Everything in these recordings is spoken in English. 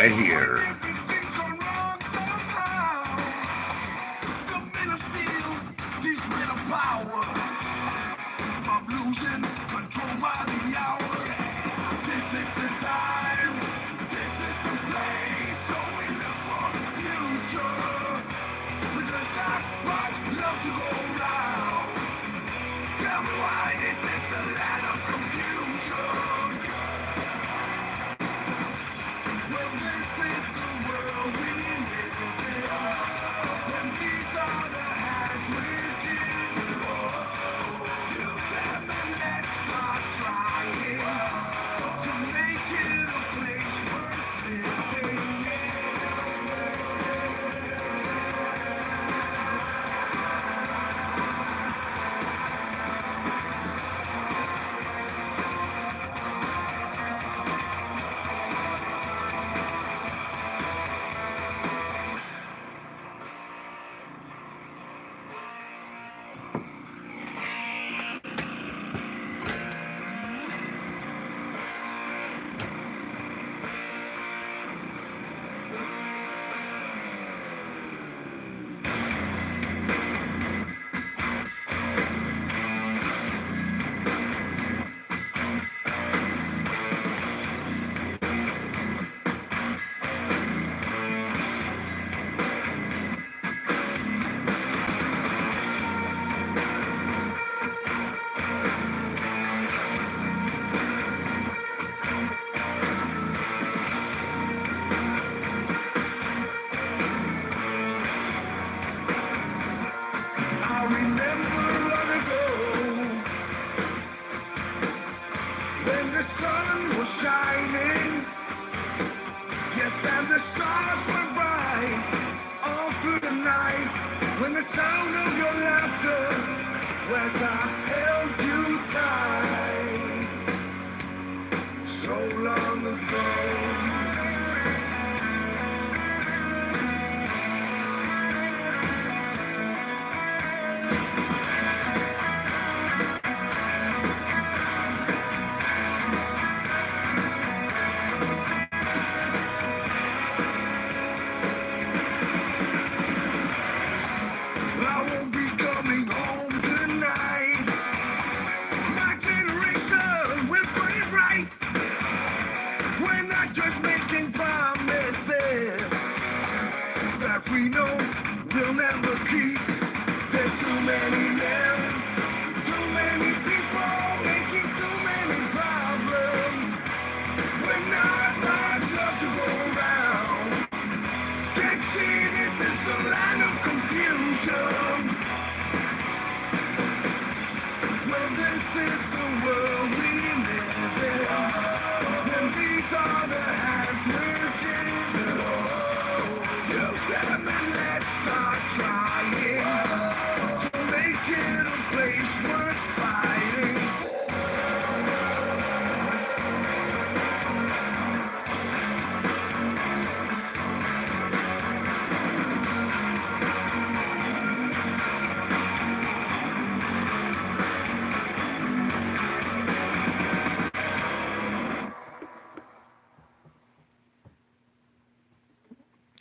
right here.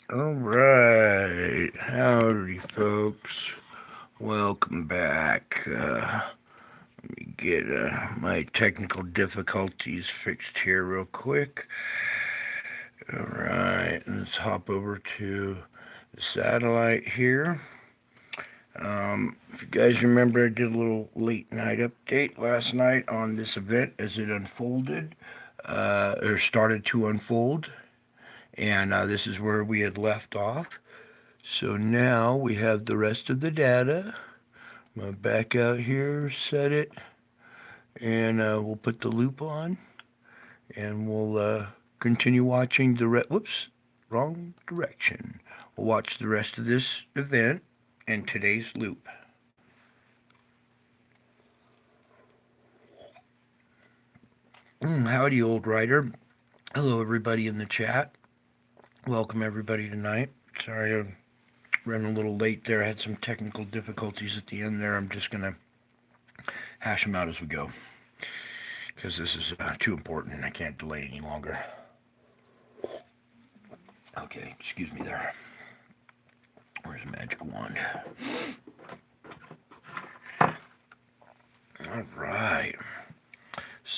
All right, howdy folks, welcome back. Let me get my technical difficulties fixed here real quick. All right, let's hop over to the satellite here. If you guys remember, I did a little late night update last night on this event as it unfolded, or started to unfold. And this is where we had left off. So now we have the rest of the data. I'm going to back out here, set it, and we'll put the loop on. And we'll continue watching the whoops, wrong direction. We'll watch the rest of this event and today's loop. Howdy, old writer. Hello, everybody in the chat. Welcome, everybody, tonight. Sorry I'm running a little late there. I had some technical difficulties at the end there. I'm just going to hash them out as we go, because this is too important and I can't delay any longer. Okay, excuse me there. Where's the magic wand? All right.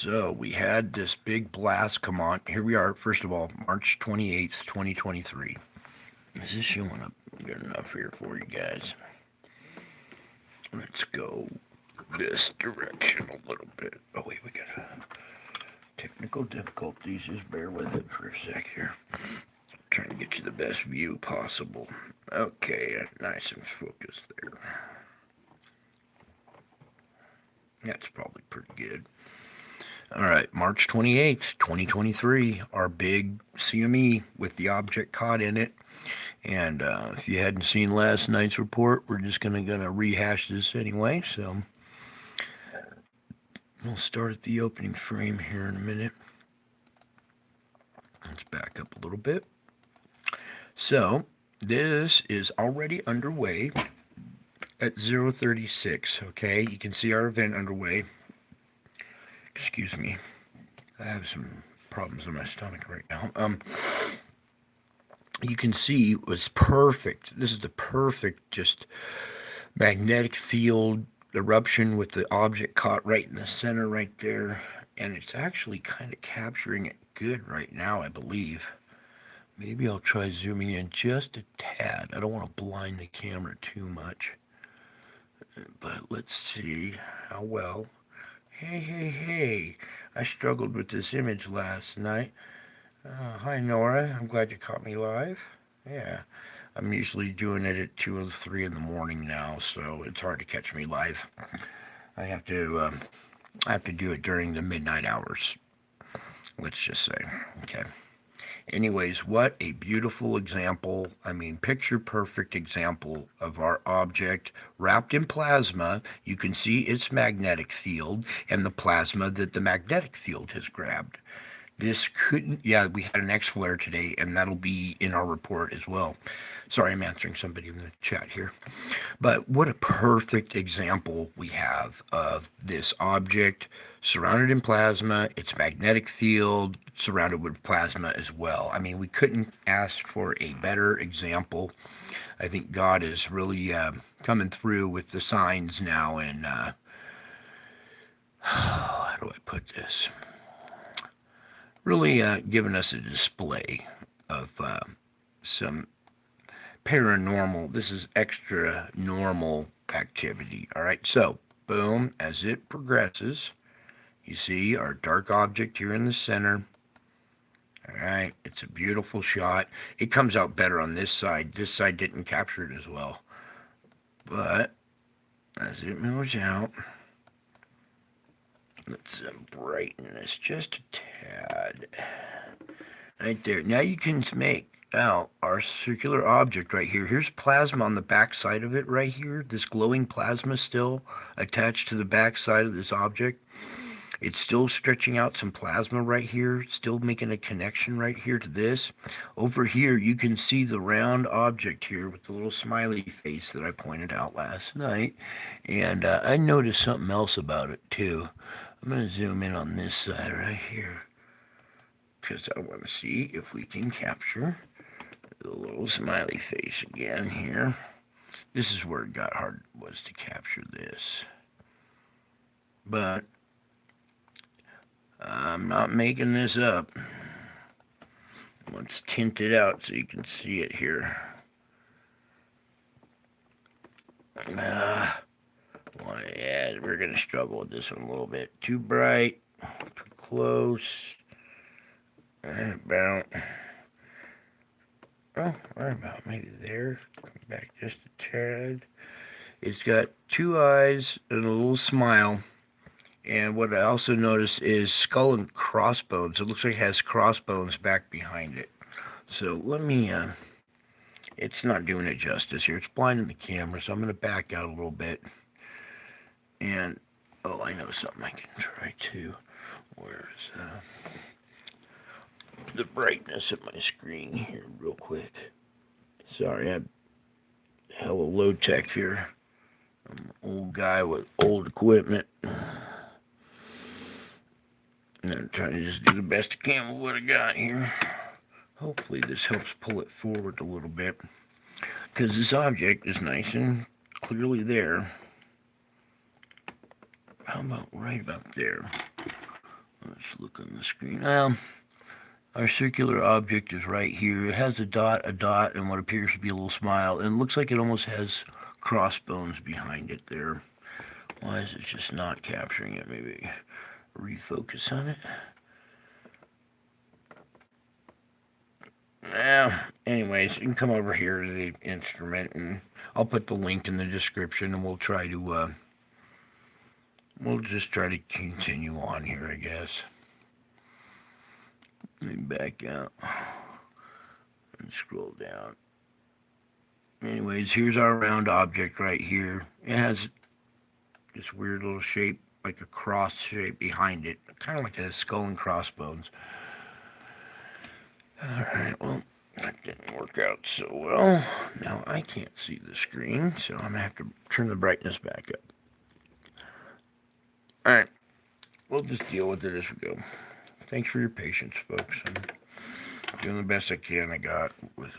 So we had this big blast come on. Here we are, first of all, March 28th, 2023. Is this showing up good enough here for you guys? Let's go this direction a little bit. Oh, wait, we got technical difficulties. Just bear with it for a sec here. Trying to get you the best view possible. Okay, nice and focused there. That's probably pretty good. All right, March 28th, 2023, our big CME with the object caught in it. And if you hadn't seen last night's report, we're just gonna rehash this anyway. So we'll start at the opening frame here in a minute. Let's back up a little bit. So this is already underway at 036. Okay, you can see our event underway. Excuse me, I have some problems in my stomach right now. You can see it was perfect. This is the perfect just magnetic field eruption with the object caught right in the center right there. And it's actually kind of capturing it good right now, I believe. Maybe I'll try zooming in just a tad. I don't want to blind the camera too much. But let's see how well. Hey. I struggled with this image last night. Hi, Nora. I'm glad you caught me live. Yeah. I'm usually doing it at 2 or 3 in the morning now, so it's hard to catch me live. I have to do it during the midnight hours. Let's just say. Okay. Anyways, what a beautiful example, picture perfect example of our object wrapped in plasma. You can see its magnetic field and the plasma that the magnetic field has grabbed. This couldn't, yeah, we had an X-flare today, and that'll be in our report as well. Sorry, I'm answering somebody in the chat here. But what a perfect example we have of this object surrounded in plasma, its magnetic field surrounded with plasma as well. We couldn't ask for a better example. I think God is really coming through with the signs now, and how do I put this? Really giving us a display of some paranormal, this is extra normal activity. All right, so boom, as it progresses, you see our dark object here in the center. All right, it's a beautiful shot. It comes out better on this side. This side didn't capture it as well. But as it moves out, let's brighten this just a tad. Right there. Now you can make out our circular object right here. Here's plasma on the back side of it right here. This glowing plasma still attached to the back side of this object. It's still stretching out some plasma right here, still making a connection right here to this. Over here, you can see the round object here with the little smiley face that I pointed out last night. And I noticed something else about it too. I'm going to zoom in on this side right here, because I want to see if we can capture the little smiley face again here. This is where it got hard, was to capture this. But I'm not making this up. Let's tint it out so you can see it here. Yeah, we're going to struggle with this one a little bit. Too bright, too close. About, maybe there. Back just a tad. It's got 2 eyes and a little smile. And what I also noticed is skull and crossbones. It looks like it has crossbones back behind it. So let me, it's not doing it justice here. It's blinding the camera, so I'm going to back out a little bit. And, oh, I know something I can try too. Where's the brightness of my screen here real quick? Sorry, I'm hella low tech here. I'm an old guy with old equipment. And I'm trying to just do the best I can with what I got here. Hopefully this helps pull it forward a little bit, because this object is nice and clearly there. How about right about there? Let's look on the screen. Our circular object is right here. It has a dot, and what appears to be a little smile, and it looks like it almost has crossbones behind it there. Why is it just not capturing it? Maybe refocus on it. Anyways, you can come over here to the instrument, and I'll put the link in the description, and we'll just try to continue on here, I guess. Let me back out and scroll down. Anyways, here's our round object right here. It has this weird little shape, like a cross shape behind it, kind of like a skull and crossbones. Alright, well, that didn't work out so well. Now I can't see the screen, so I'm going to have to turn the brightness back up. Alright, we'll just deal with it as we go. Thanks for your patience, folks. I'm doing the best I can. I got with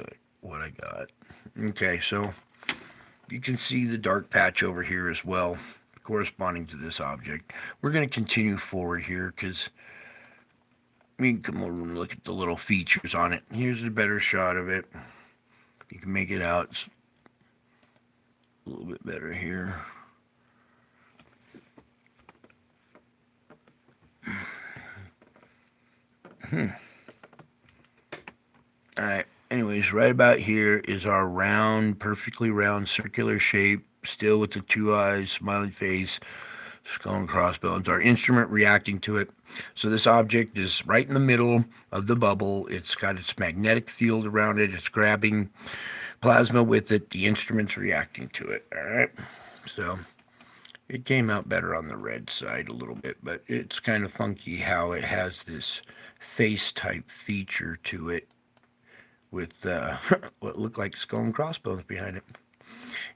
what I got. Okay, so you can see the dark patch over here as well, corresponding to this object. We're going to continue forward here because we can come over and look at the little features on it. Here's a better shot of it. You can make it out. It's a little bit better here. Alright, anyways, right about here is our round, perfectly round, circular shape, still with the two eyes, smiley face, skull and crossbones. Our instrument reacting to it. So this object is right in the middle of the bubble. It's got its magnetic field around it. It's grabbing plasma with it. The instrument's reacting to it. Alright, so it came out better on the red side a little bit, but it's kind of funky how it has this face type feature to it with what looked like skull and crossbones behind it.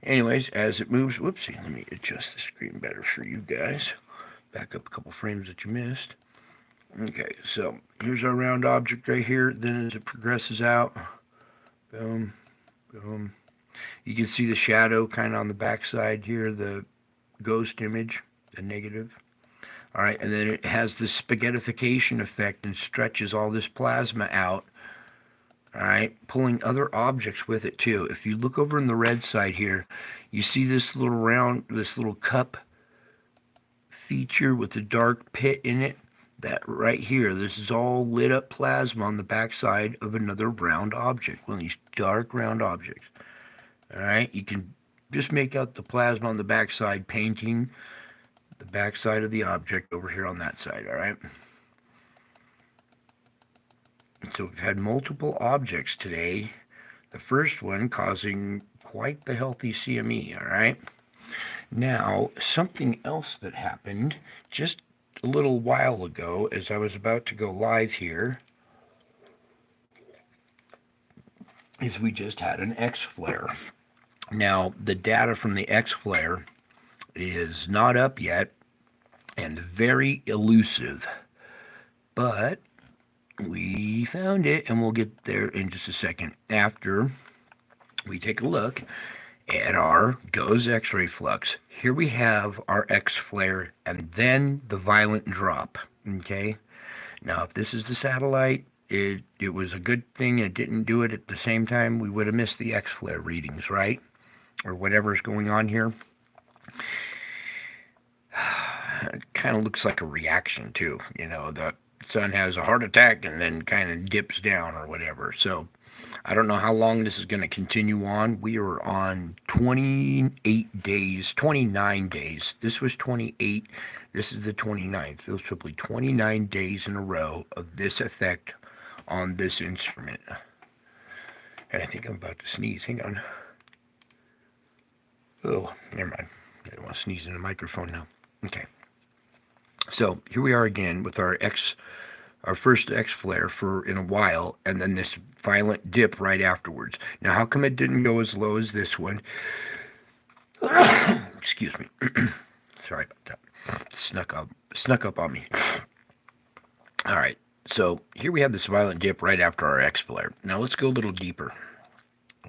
Anyways, as it moves, whoopsie, let me adjust the screen better for you guys. Back up a couple frames that you missed. Okay, so here's our round object right here. Then as it progresses out, boom, boom. You can see the shadow kind of on the back side here, the ghost image, the negative. Alright, and then it has this spaghettification effect and stretches all this plasma out. Alright, pulling other objects with it too. If you look over in the red side here, you see this little round, this little cup feature with the dark pit in it. That right here, this is all lit up plasma on the back side of another round object. One of these dark round objects. Alright, you can just make out the plasma on the back side, painting the back side of the object over here on that side. Alright. So we've had multiple objects today. The first one causing quite the healthy CME, all right? Now, something else that happened just a little while ago as I was about to go live here is we just had an X-flare. Now, the data from the X-flare is not up yet and very elusive, but we found it, and we'll get there in just a second after we take a look at our GOES X-ray flux. Here we have our X-flare and then the violent drop, okay? Now, if this is the satellite, it was a good thing it didn't do it at the same time. We would have missed the X-flare readings, right? Or whatever's going on here. It kind of looks like a reaction, too. You know, the sun has a heart attack and then kind of dips down or whatever. So I don't know how long this is going to continue on. We are on 28 days, 29 days. This was 28. This is the 29th. It was probably 29 days in a row of this effect on this instrument. And I think I'm about to sneeze. Hang on. Oh, never mind. I don't want to sneeze in the microphone now. Okay. So here we are again with our first X-flare for in a while, and then this violent dip right afterwards. Now, how come it didn't go as low as this one? Excuse me. Sorry about that. Snuck up on me. All right. So here we have this violent dip right after our X flare. Now let's go a little deeper.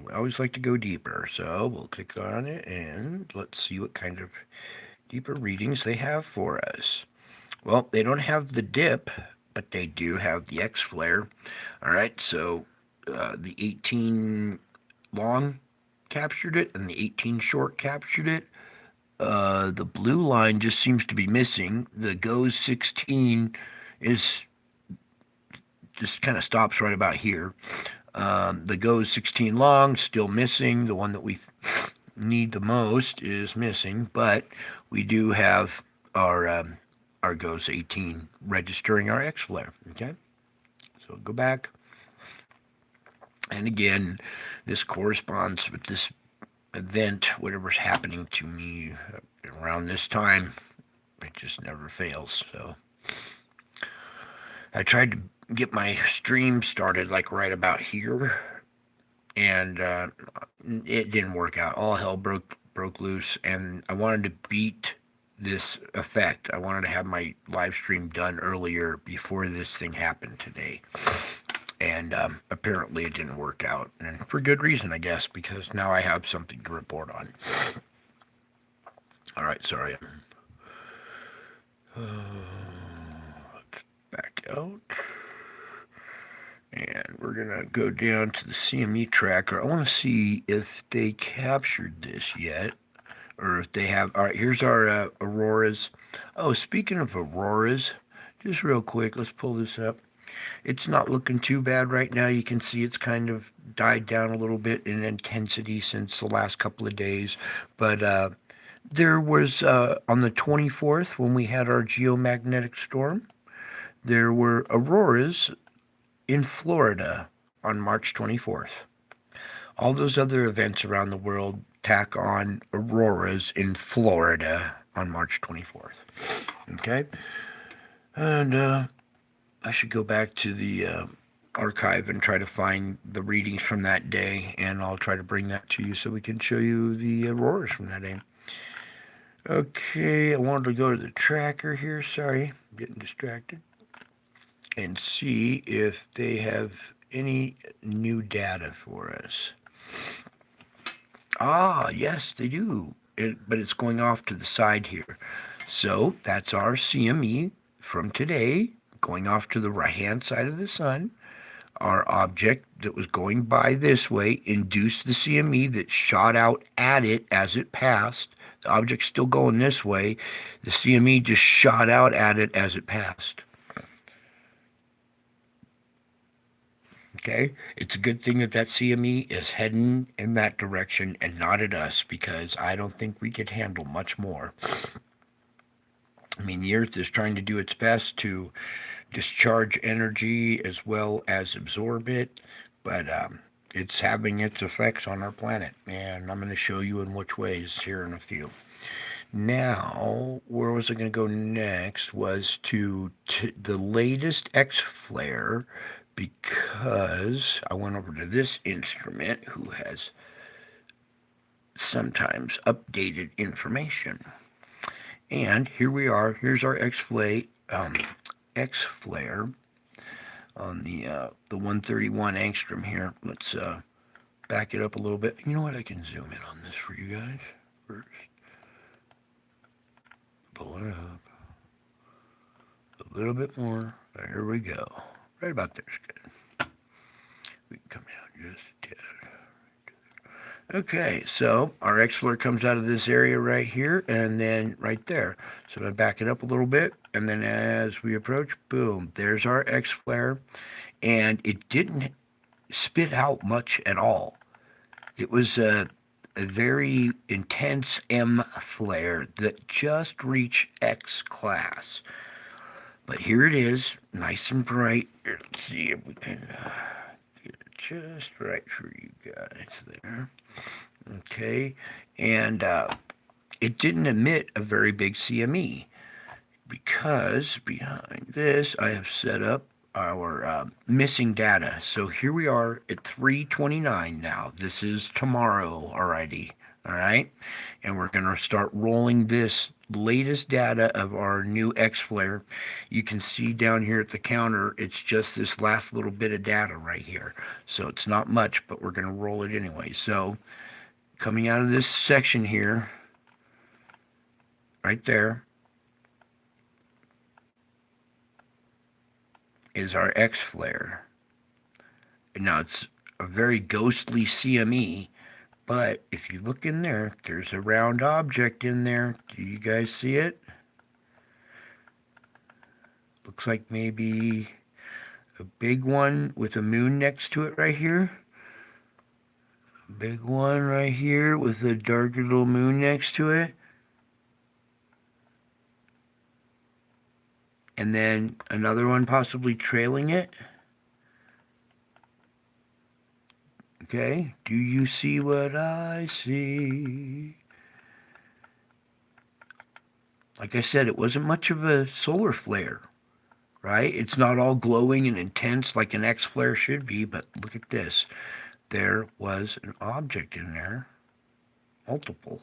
We always like to go deeper, so we'll click on it and let's see what kind of deeper readings they have for us. Well, they don't have the dip, but they do have the X flare. All right, so the 18 long captured it and the 18 short captured it. The blue line just seems to be missing. The goes 16 is just kind of stops right about here. The goes 16 long still missing. The one that we need the most is missing, but we do have our goes 18 registering our X flare. Okay, so go back, and again, this corresponds with this event, whatever's happening to me around this time. It just never fails. So I tried to get my stream started like right about here, and it didn't work out. All hell broke loose, and I wanted to beat this effect. I wanted to have my live stream done earlier before this thing happened today. And apparently it didn't work out, and for good reason, I guess, because now I have something to report on. All right, sorry. Let's back out. And we're going to go down to the CME tracker. I want to see if they captured this yet, or if they have. All right, here's our auroras. Oh, speaking of auroras, just real quick, let's pull this up. It's not looking too bad right now. You can see it's kind of died down a little bit in intensity since the last couple of days. But there was, on the 24th, when we had our geomagnetic storm, there were auroras in Florida on March 24th. All those other events around the world tack on auroras in Florida on March 24th. Okay? And I should go back to the archive and try to find the readings from that day, and I'll try to bring that to you so we can show you the auroras from that day. Okay, I wanted to go to the tracker here. Sorry, I'm getting distracted. And see if they have any new data for us. Ah, yes, they do. But it's going off to the side here. So that's our CME from today, going off to the right-hand side of the sun. Our object that was going by this way induced the CME that shot out at it as it passed. The object's still going this way. The CME just shot out at it as it passed. Okay, it's a good thing that that CME is heading in that direction and not at us, because I don't think we could handle much more. I mean, the Earth is trying to do its best to discharge energy as well as absorb it, but it's having its effects on our planet, and I'm going to show you in which ways here in a few. Now, where was I going to go next was to the latest X flare, because I went over to this instrument who has sometimes updated information. And here we are. Here's our X flare on the 131 angstrom here. Let's back it up a little bit. You know what? I can zoom in on this for you guys first. Pull it up a little bit more. There we go. Right about there's good. We can come down just a tad. Okay, so our X flare comes out of this area right here and then right there. So I'm going to back it up a little bit, and then as we approach, boom, there's our X flare. And it didn't spit out much at all. It was a very intense M flare that just reached X class. But here it is, nice and bright. Let's see if we can get it just right for you guys there. Okay, and it didn't emit a very big CME, because behind this I have set up our missing data. So here we are at 3:29 now. This is tomorrow already. All right, and we're going to start rolling this latest data of our new X flare. You can see down here at the counter, it's just this last little bit of data right here. So it's not much, but we're going to roll it anyway. So coming out of this section here, right there, is our X flare. Now it's a very ghostly CME, but if you look in there, there's a round object in there. Do you guys see it? Looks like maybe a big one with a moon next to it right here. Big one right here with a darker little moon next to it. And then another one possibly trailing it. Okay, do you see what I see? Like I said, it wasn't much of a solar flare, right? It's not all glowing and intense like an X flare should be, but look at this. There was an object in there, multiple.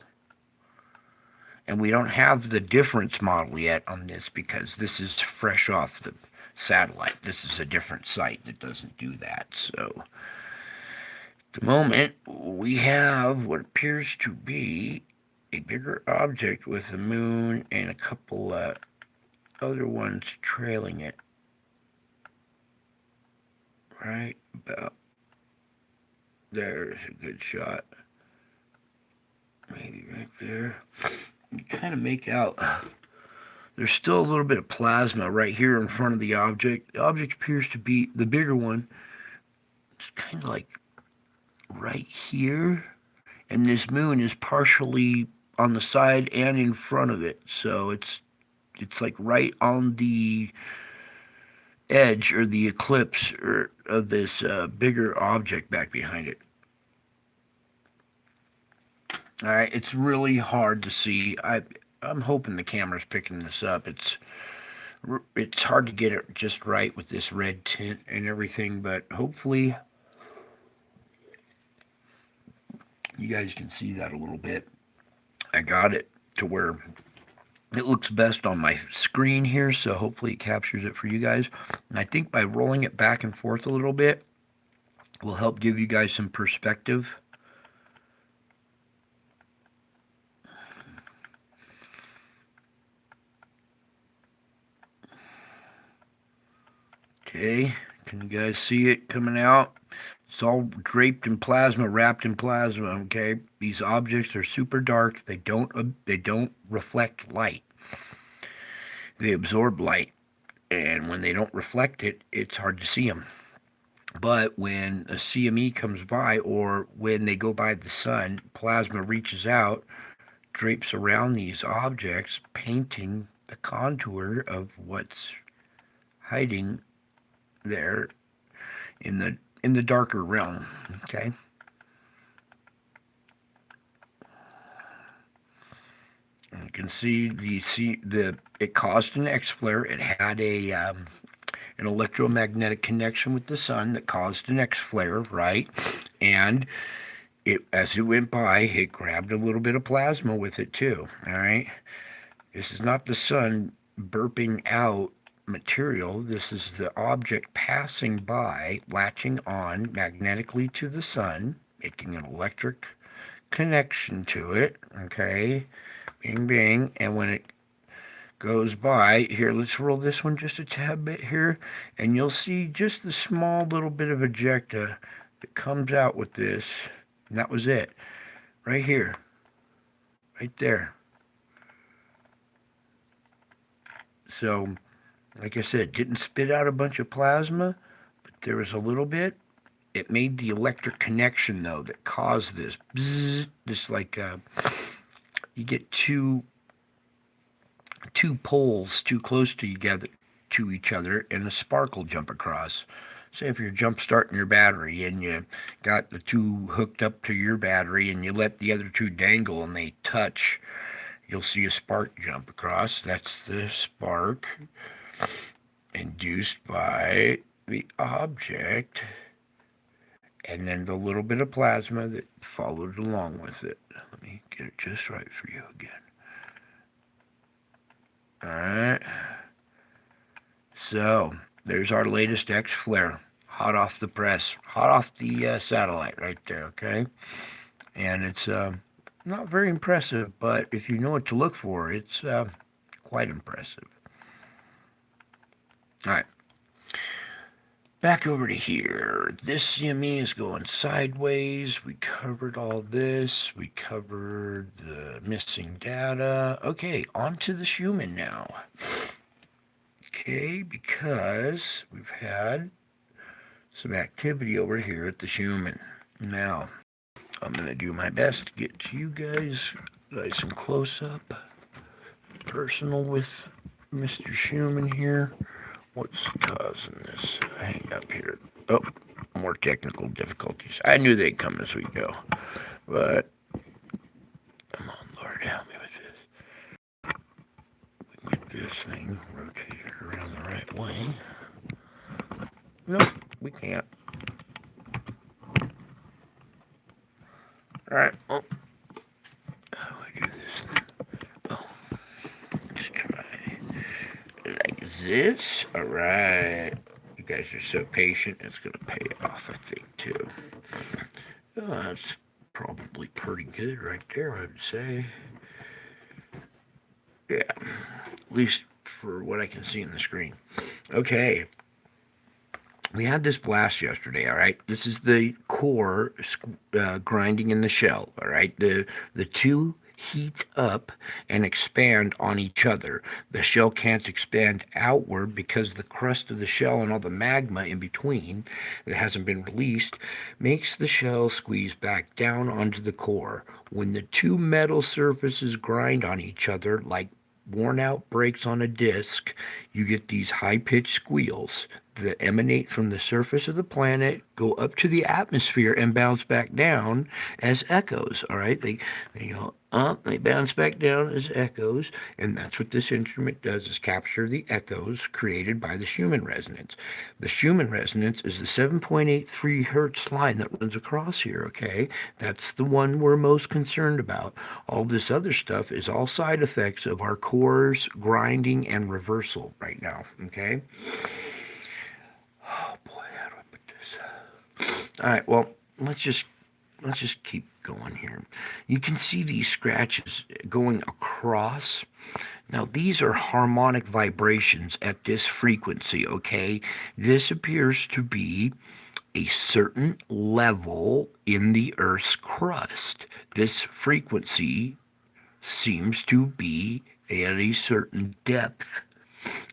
And we don't have the difference model yet on this because this is fresh off the satellite. This is a different site that doesn't do that. So at the moment, we have what appears to be a bigger object with a moon and a couple other ones trailing it. Right about there's a good shot. Maybe right there. You kind of make out there's still a little bit of plasma right here in front of the object. The object appears to be the bigger one. It's kind of like right here, and this moon is partially on the side and in front of it, so it's like right on the edge or the eclipse of this bigger object back behind it. All right, it's really hard to see. I'm hoping the camera's picking this up. It's hard to get it just right with this red tint and everything, but hopefully you guys can see that a little bit. I got it to where it looks best on my screen here, so hopefully it captures it for you guys. And I think by rolling it back and forth a little bit will help give you guys some perspective. Okay, can you guys see it coming out? It's all draped in plasma, wrapped in plasma. Okay, these objects are super dark. They don't reflect light. They absorb light, and when they don't reflect it, it's hard to see them. But when a CME comes by, or when they go by the sun, plasma reaches out, drapes around these objects, painting the contour of what's hiding there in the darker realm. Okay. And you can see it caused an X flare. It had an electromagnetic connection with the sun that caused an X flare, right? And as it went by, it grabbed a little bit of plasma with it too. All right. This is not the sun burping out material. This is the object passing by, latching on magnetically to the sun, making an electric connection to it. Okay. Bing, bing. And when it goes by, here, let's roll this one just a tad bit here, and you'll see just the small little bit of ejecta that comes out with this. And that was it. Right here. Right there. So, like I said, didn't spit out a bunch of plasma, but there was a little bit. It made the electric connection, though, that caused this. Bzzz, just like you get two poles too close to each other, and a spark will jump across. Say if you're jump starting your battery and you got the two hooked up to your battery and you let the other two dangle and they touch, you'll see a spark jump across. That's the spark induced by the object and then the little bit of plasma that followed along with it. Let me get it just right for you again. Alright. So, there's our latest X flare. Hot off the press. Hot off the satellite right there, okay? And it's not very impressive, but if you know what to look for, it's quite impressive. Alright. Back over to here. This CME is going sideways. We covered all this. We covered the missing data. Okay, on to the Schumann now. Okay, because we've had some activity over here at the Schumann. Now, I'm going to do my best to get to you guys nice and close up. Personal with Mr. Schumann here. What's causing this hang up here? Oh, more technical difficulties. I knew they'd come as we go. But, come on, Lord, help me with this. We can get this thing rotated around the right way. Nope, we can't. Alright, oh. How do I do this? Oh, let's try like this. Alright. You guys are so patient, it's going to pay off, I think, too. Oh, that's probably pretty good right there, I would say. Yeah, at least for what I can see in the screen. Okay. We had this blast yesterday, all right? This is the core grinding in the shell, all right? The two heat up and expand on each other. The shell can't expand outward because the crust of the shell and all the magma in between that hasn't been released makes the shell squeeze back down onto the core. When the two metal surfaces grind on each other like worn out brakes on a disc, you get these high-pitched squeals that emanate from the surface of the planet, go up to the atmosphere, and bounce back down as echoes. All right, they go up, they bounce back down as echoes, and that's what this instrument does: is capture the echoes created by the Schumann resonance. The Schumann resonance is the 7.83 hertz line that runs across here. Okay, that's the one we're most concerned about. All this other stuff is all side effects of our cores grinding and reversal right now. Okay. Oh boy, how do I put this? All right, well, let's just keep going here. You can see these scratches going across. Now, these are harmonic vibrations at this frequency, okay? This appears to be a certain level in the Earth's crust. This frequency seems to be at a certain depth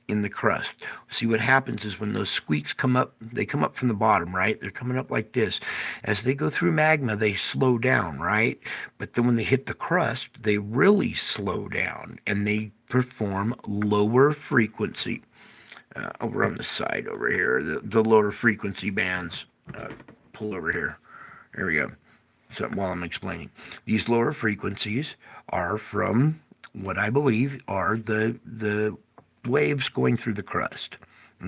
in the crust. See, what happens is when those squeaks come up, they come up from the bottom, right? They're coming up like this. As they go through magma, they slow down, right? But then when they hit the crust, they really slow down and they perform lower frequency. Over on the side over here, the lower frequency bands. Pull over here. There we go. So while I'm explaining, these lower frequencies are from what I believe are the waves going through the crust.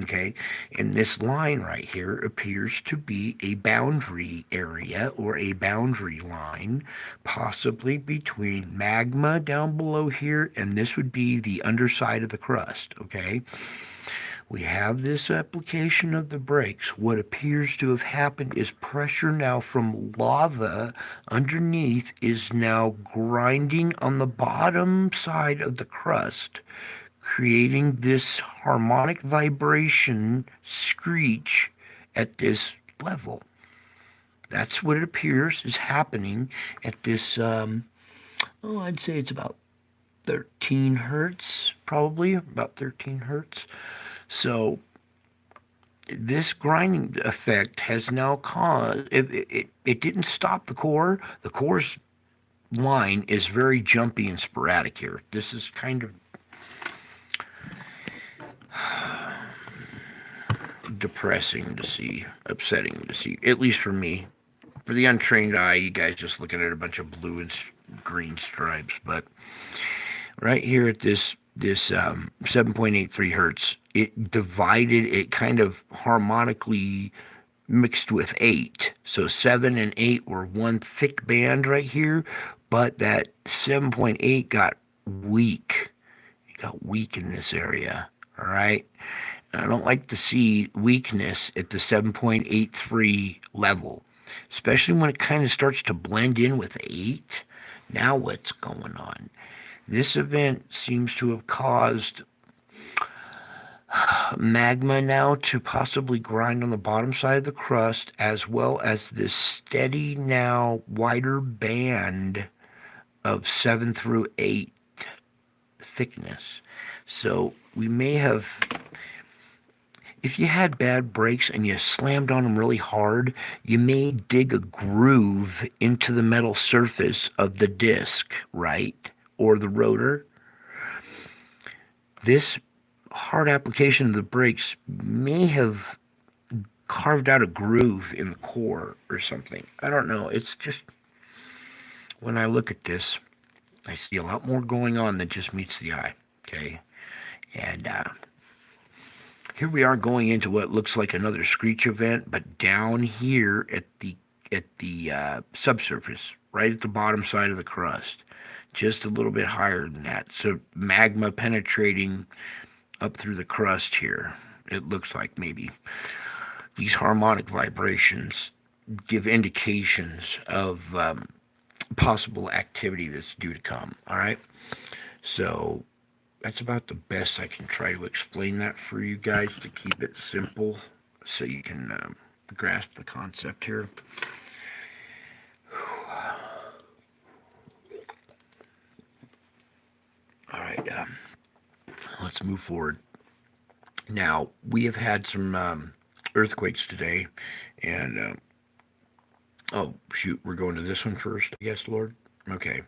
Okay, and this line right here appears to be a boundary area or a boundary line, possibly between magma down below here, and this would be the underside of the crust. Okay, we have this application of the brakes. What appears to have happened is pressure now from lava underneath is now grinding on the bottom side of the crust, creating this harmonic vibration screech at this level. That's what it appears is happening at this, I'd say it's about 13 hertz, probably about 13 hertz. So this grinding effect has now caused, it didn't stop the core. The core's line is very jumpy and sporadic here. This is kind of depressing to see, upsetting to see, at least for me. For the untrained eye, you guys just looking at a bunch of blue and green stripes. But right here at this 7.83 hertz, it divided, it kind of harmonically mixed with 8. So 7 and 8 were one thick band right here, but that 7.8 got weak. It got weak in this area. All right. And I don't like to see weakness at the 7.83 level, especially when it kind of starts to blend in with 8. Now what's going on? This event seems to have caused magma now to possibly grind on the bottom side of the crust, as well as this steady now wider band of 7 through 8 thickness. So we may have, if you had bad brakes and you slammed on them really hard, you may dig a groove into the metal surface of the disc, right? Or the rotor. This hard application of the brakes may have carved out a groove in the core or something. I don't know. It's just, when I look at this, I see a lot more going on than just meets the eye. Okay, and here we are going into what looks like another screech event, but down here at the subsurface, right at the bottom side of the crust, just a little bit higher than that. So magma penetrating up through the crust here. It looks like maybe these harmonic vibrations give indications of possible activity that's due to come. All right, so that's about the best I can try to explain that for you guys, to keep it simple so you can grasp the concept here. All right, let's move forward. Now, we have had some earthquakes today, and oh, shoot, we're going to this one first, I guess, Lord? Okay.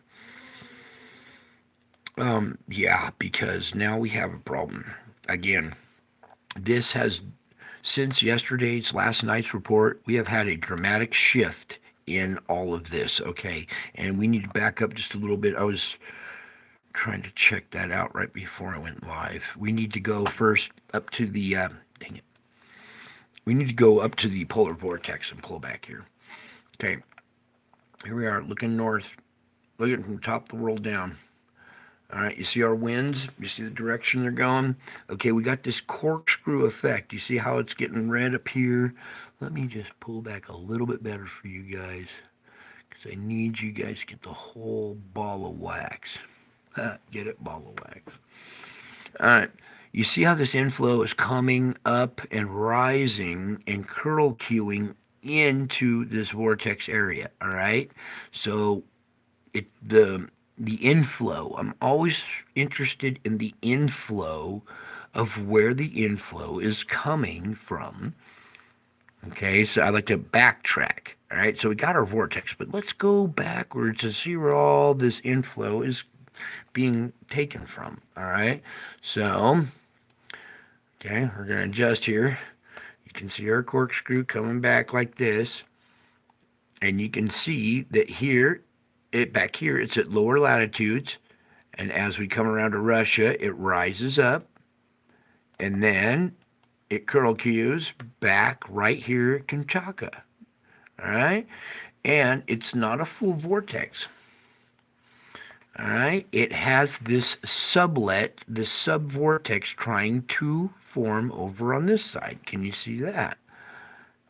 Yeah, because now we have a problem. Again, this has, since last night's report, we have had a dramatic shift in all of this, okay? And we need to back up just a little bit. I was trying to check that out right before I went live. We need to go first up to the, dang it. We need to go up to the polar vortex and pull back here. Okay, here we are, looking north, looking from the top of the world down. All right, you see our winds? You see the direction they're going? Okay, we got this corkscrew effect. You see how it's getting red up here? Let me just pull back a little bit better for you guys, because I need you guys to get the whole ball of wax. Get it, ball of wax. All right, you see how this inflow is coming up and rising and curl queuing into this vortex area, all right? So the inflow, I'm always interested in the inflow of where the inflow is coming from. Okay, so I like to backtrack. All right, so we got our vortex, but let's go backwards to see where all this inflow is being taken from. All right, so, okay, we're going to adjust here. You can see our corkscrew coming back like this, and you can see that here, back here, it's at lower latitudes, and as we come around to Russia, it rises up, and then it curlicues back right here at Kamchatka. All right, and it's not a full vortex. All right, it has this sublet, this subvortex trying to form over on this side. Can you see that?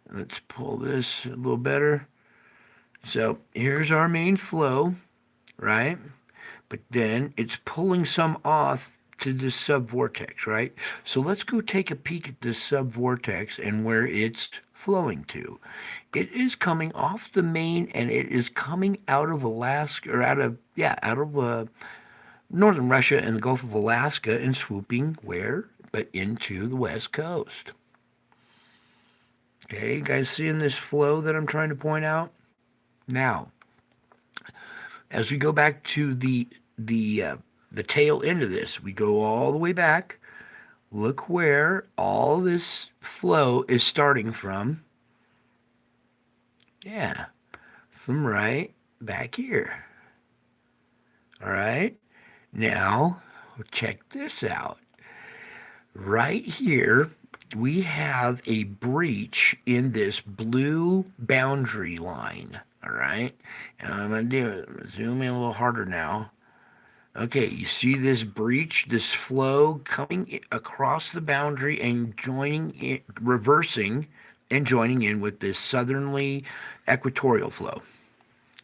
Let's pull this a little better. So here's our main flow, right? But then it's pulling some off to this subvortex, right? So let's go take a peek at this subvortex and where it's flowing to. It is coming off the main, and it is coming out of Alaska, or out of northern Russia and the Gulf of Alaska, and swooping where? But into the west coast. Okay, you guys seeing this flow that I'm trying to point out? Now, as we go back to the tail end of this, we go all the way back. Look where all this flow is starting from. Yeah, from right back here. All right, now check this out. Right here we have a breach in this blue boundary line. All right, and I'm going to do it. I'm going to zoom in a little harder now. Okay, you see this breach, this flow coming across the boundary and joining in, reversing and joining in with this southerly equatorial flow.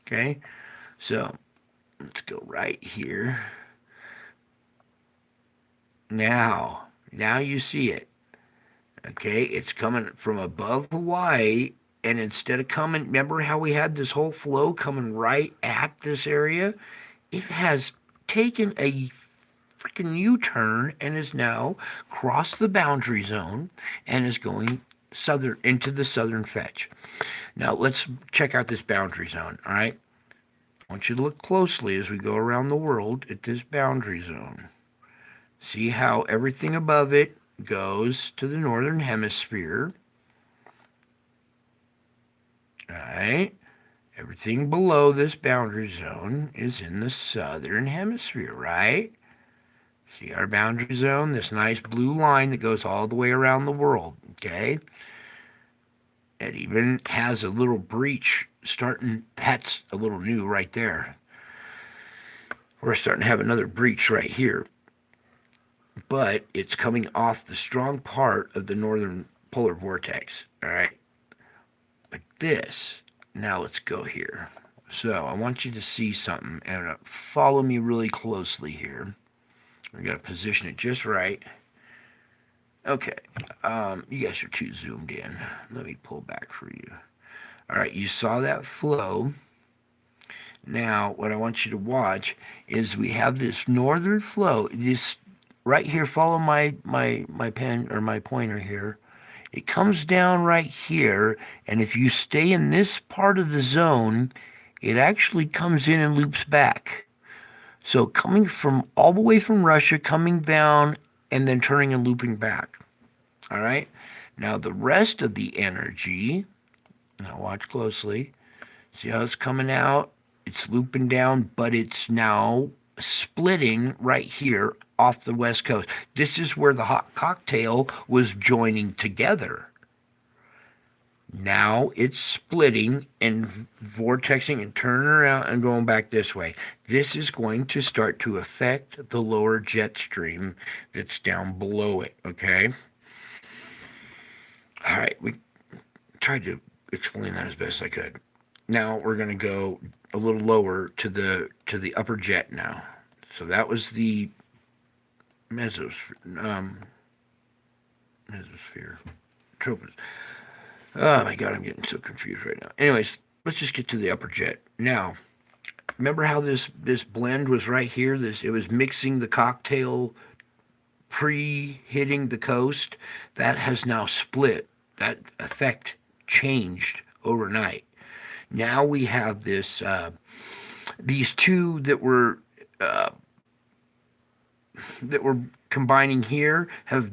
Okay, so let's go right here. Now you see it. Okay, it's coming from above Hawaii, and instead of coming, remember how we had this whole flow coming right at this area? It has taken a freaking U-turn and is now crossed the boundary zone and is going southern into the southern fetch. Now let's check out this boundary zone, all right? I want you to look closely as we go around the world at this boundary zone. See how everything above it goes to the northern hemisphere. All right. Everything below this boundary zone is in the southern hemisphere, right? See our boundary zone, this nice blue line that goes all the way around the world, okay? It even has a little breach starting, that's a little new right there. We're starting to have another breach right here. But it's coming off the strong part of the northern polar vortex, all right? But this, now let's go here. So I want you to see something and follow me really closely here. We got to position it just right. Okay, you guys are too zoomed in. Let me pull back for you. All right, you saw that flow. Now, what I want you to watch is we have this northern flow. This right here, follow my pen or my pointer here. It comes down right here, and if you stay in this part of the zone, it actually comes in and loops back. So coming from all the way from Russia, coming down, and then turning and looping back. All right? Now the rest of the energy, now watch closely. See how it's coming out? It's looping down, but it's now splitting right here off the west coast. This is where the hot cocktail was joining together. Now it's splitting and vortexing and turning around and going back this way. This is going to start to affect the lower jet stream that's down below it, okay? All right, we tried to explain that as best I could. Now we're going to go a little lower to the upper jet now. So that was the mesosphere. Troposphere. Oh my God, I'm getting so confused right now. Anyways, let's just get to the upper jet. Now, remember how this blend was right here? It was mixing the cocktail pre-hitting the coast. That has now split. That effect changed overnight. Now we have this these two that were combining here have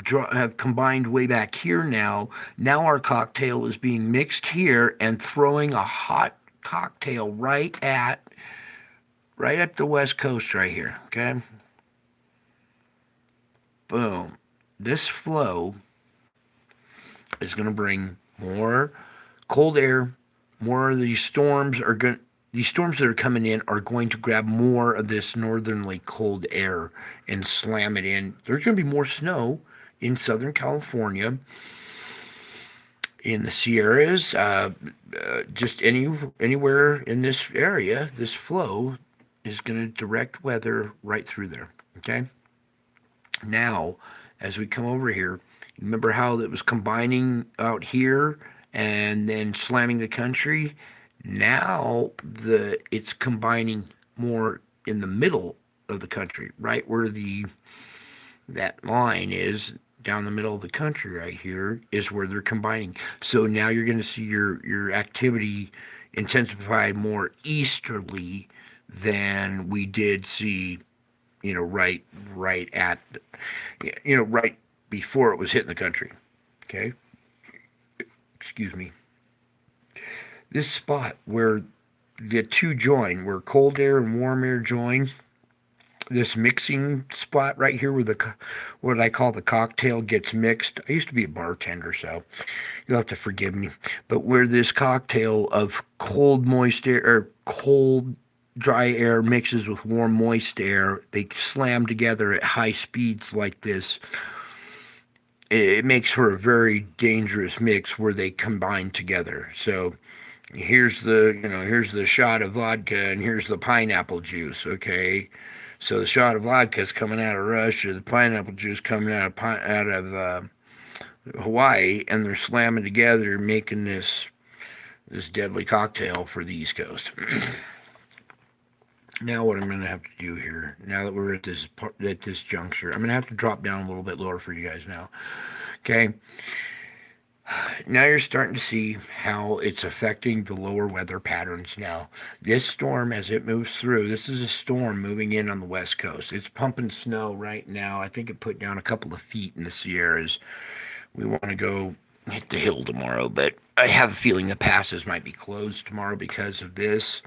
combined way back here now. Now our cocktail is being mixed here and throwing a hot cocktail right at the west coast right here, okay? Boom. This flow is going to bring more cold air, more of these storms are going these storms that are coming in are going to grab more of this northerly cold air and slam it in. There's going to be more snow in Southern California, in the Sierras, just anywhere in this area. This flow is going to direct weather right through there, okay? Now, as we come over here, remember how it was combining out here and then slamming the country? Now it's combining more in the middle of the country, right where that line is down the middle of the country right here is where they're combining. So now you're going to see your activity intensify more easterly than we did see, right before it was hitting the country. Okay? Excuse me. This spot where the two join, where cold air and warm air join, this mixing spot right here where what I call the cocktail gets mixed. I used to be a bartender, so you'll have to forgive me. But where this cocktail of cold moist air or cold dry air mixes with warm moist air, they slam together at high speeds like this. It makes for a very dangerous mix where they combine together. So here's the shot of vodka and here's the pineapple juice. Okay, so the shot of vodka is coming out of Russia, the pineapple juice coming out of Hawaii, and they're slamming together, making this deadly cocktail for the East Coast. Now what I'm going to have to do here, now that we're at this juncture, I'm going to have to drop down a little bit lower for you guys now. Okay. Now you're starting to see how it's affecting the lower weather patterns now. This storm, as it moves through, this is a storm moving in on the west coast. It's pumping snow right now. I think it put down a couple of feet in the Sierras. We want to go hit the hill tomorrow, but I have a feeling the passes might be closed tomorrow because of this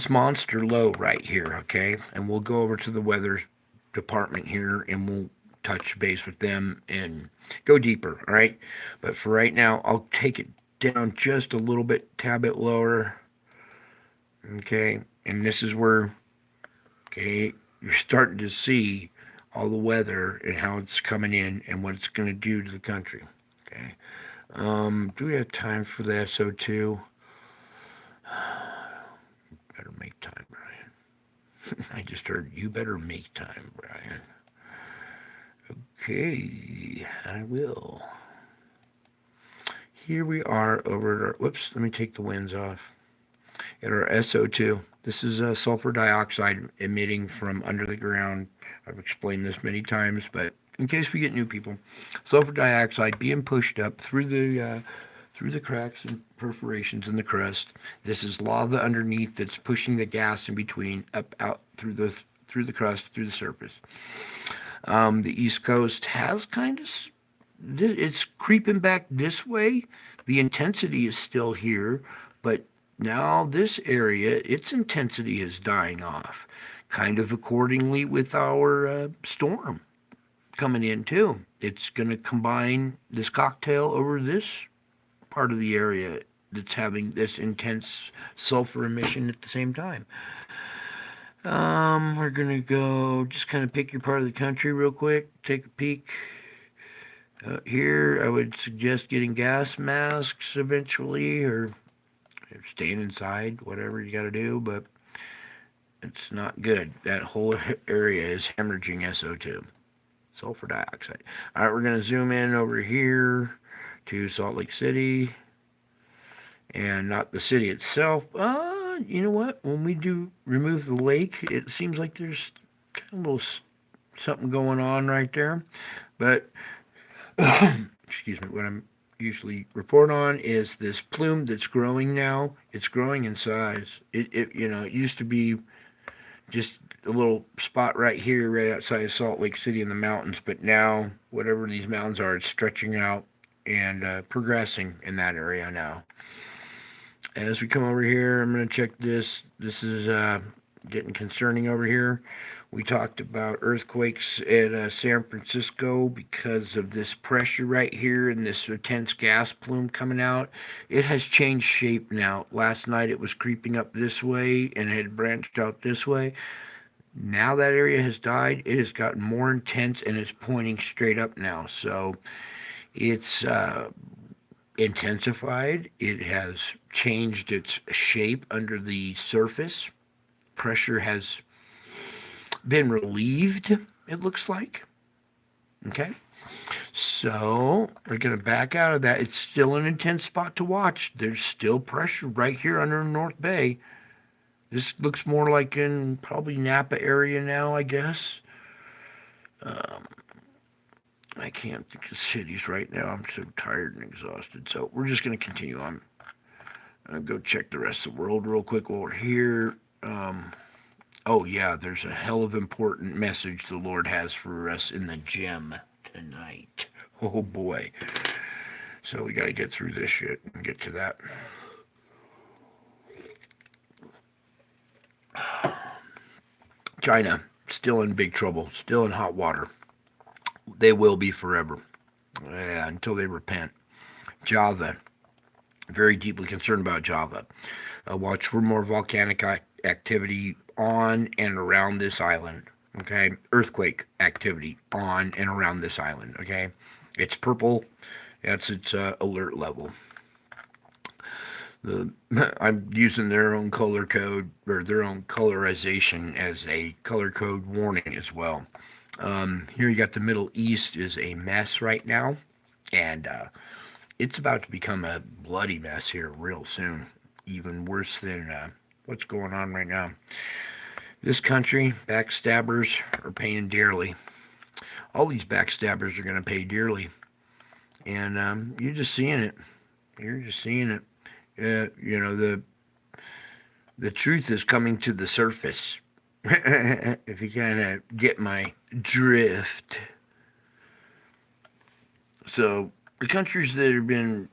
monster low right here, okay? And we'll go over to the weather department here and we'll touch base with them and go deeper, all right? But for right now, I'll take it down just a little bit, tad bit lower, okay? And this is where, okay, you're starting to see all the weather and how it's coming in and what it's going to do to the country, okay? Do we have time for the SO2? Better make time, Brian. I just heard, you better make time, Brian. Okay, I will. Here we are over at our, whoops, let me take the winds off. At our SO2. This is sulfur dioxide emitting from under the ground. I've explained this many times, but in case we get new people, sulfur dioxide being pushed up through the cracks and perforations in the crust. This is lava underneath that's pushing the gas in between up out through the crust, through the surface. The East Coast has kind of, it's creeping back this way. The intensity is still here, but now this area, its intensity is dying off, kind of accordingly with our storm coming in too. It's going to combine this cocktail over this part of the area that's having this intense sulfur emission at the same time. We're gonna go just kind of pick your part of the country real quick, take a peek. Here, I would suggest getting gas masks eventually, or staying inside, whatever you gotta do, but it's not good. That whole area is hemorrhaging SO2, sulfur dioxide. All right, we're gonna zoom in over here to Salt Lake City, and not the city itself. You know what? When we do remove the lake, it seems like there's kind of a little something going on right there. But, excuse me, what I'm usually report on is this plume that's growing now. It's growing in size. It used to be just a little spot right here, right outside of Salt Lake City in the mountains. But now, whatever these mountains are, it's stretching out and progressing in that area now. As we come over here, I'm going to check this. This is getting concerning over here. We talked about earthquakes at San Francisco because of this pressure right here and this intense gas plume coming out. It has changed shape now. Last night it was creeping up this way and it had branched out this way. Now that area has died. It has gotten more intense and it's pointing straight up now. So it's intensified. It has changed its shape under the surface. Pressure has been relieved, it looks like. Okay? So, we're going to back out of that. It's still an intense spot to watch. There's still pressure right here under North Bay. This looks more like in probably Napa area now, I guess. I can't think of cities right now. I'm so tired and exhausted. So we're just going to continue on. I'll go check the rest of the world real quick while we're here. Oh, yeah, there's a hell of important message the Lord has for us in the gym tonight. Oh, boy. So we got to get through this shit and get to that. China. still in big trouble, still in hot water. They will be forever, until they repent. Java, very deeply concerned about Java. Watch for more volcanic activity on and around this island. Okay, earthquake activity on and around this island. Okay, it's purple. That's its alert level. The I'm using their own color code or their own colorization as a color code warning as well. Here you got the Middle East is a mess right now, and it's about to become a bloody mess here real soon, even worse than what's going on right now. This country, backstabbers are paying dearly. All these backstabbers are going to pay dearly, and you're just seeing it. You're just seeing it. The truth is coming to the surface. If you kind of get my drift. So the countries that have been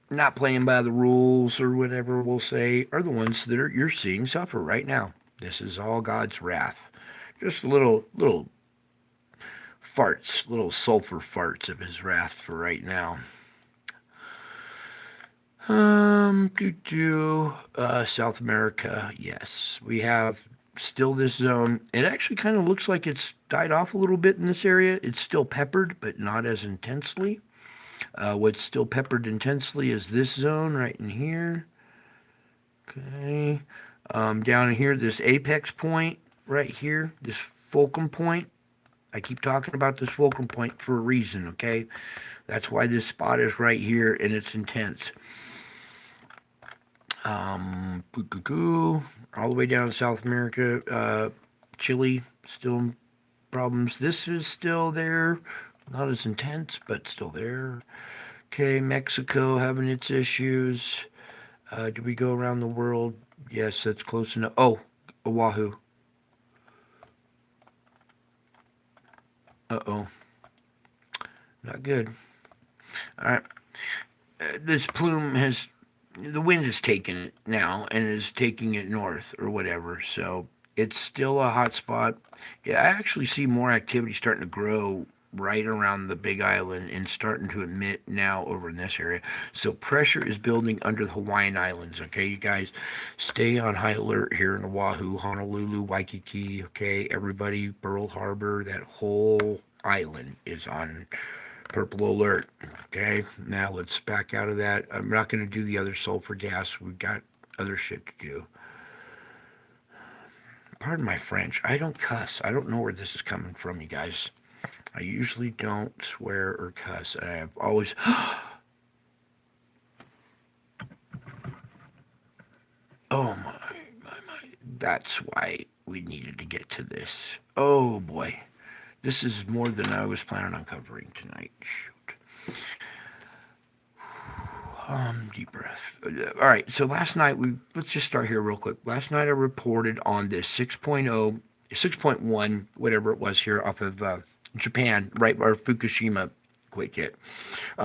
not playing by the rules or whatever we'll say are the ones that you're seeing suffer right now. This is all God's wrath. Just little farts, little sulfur farts of His wrath for right now. South America, yes, we have still this zone. It actually kind of looks like it's died off a little bit in this area. It's still peppered, but not as intensely. What's still peppered intensely is this zone right in here. Okay. Down in here, this apex point right here, this fulcrum point. I keep talking about this fulcrum point for a reason, okay? That's why this spot is right here, and it's intense. All the way down to South America, Chile, still problems. This is still there, not as intense, but still there. Okay, Mexico having its issues. Do we go around the world? Yes, that's close enough. Oh, Oahu. Uh-oh. Not good. All right. This plume has... The wind is taking it now and is taking it north or whatever. So it's still a hot spot. Yeah, I actually see more activity starting to grow right around the Big Island and starting to emit now over in this area. So pressure is building under the Hawaiian Islands. Okay, you guys stay on high alert here in Oahu, Honolulu, Waikiki. Okay, everybody, Pearl Harbor, that whole island is on purple alert. Okay, now let's back out of that. I'm not going to do the other sulfur gas. We've got other shit to do. Pardon my French. I don't cuss. I don't know where this is coming from, you guys. I usually don't swear or cuss. I have always... Oh my. That's why we needed to get to this. Oh boy. This is more than I was planning on covering tonight. Shoot. Deep breath. All right, so last night, let's just start here real quick. Last night I reported on this 6.0, 6.1, whatever it was here off of Japan, right where Fukushima quake hit. We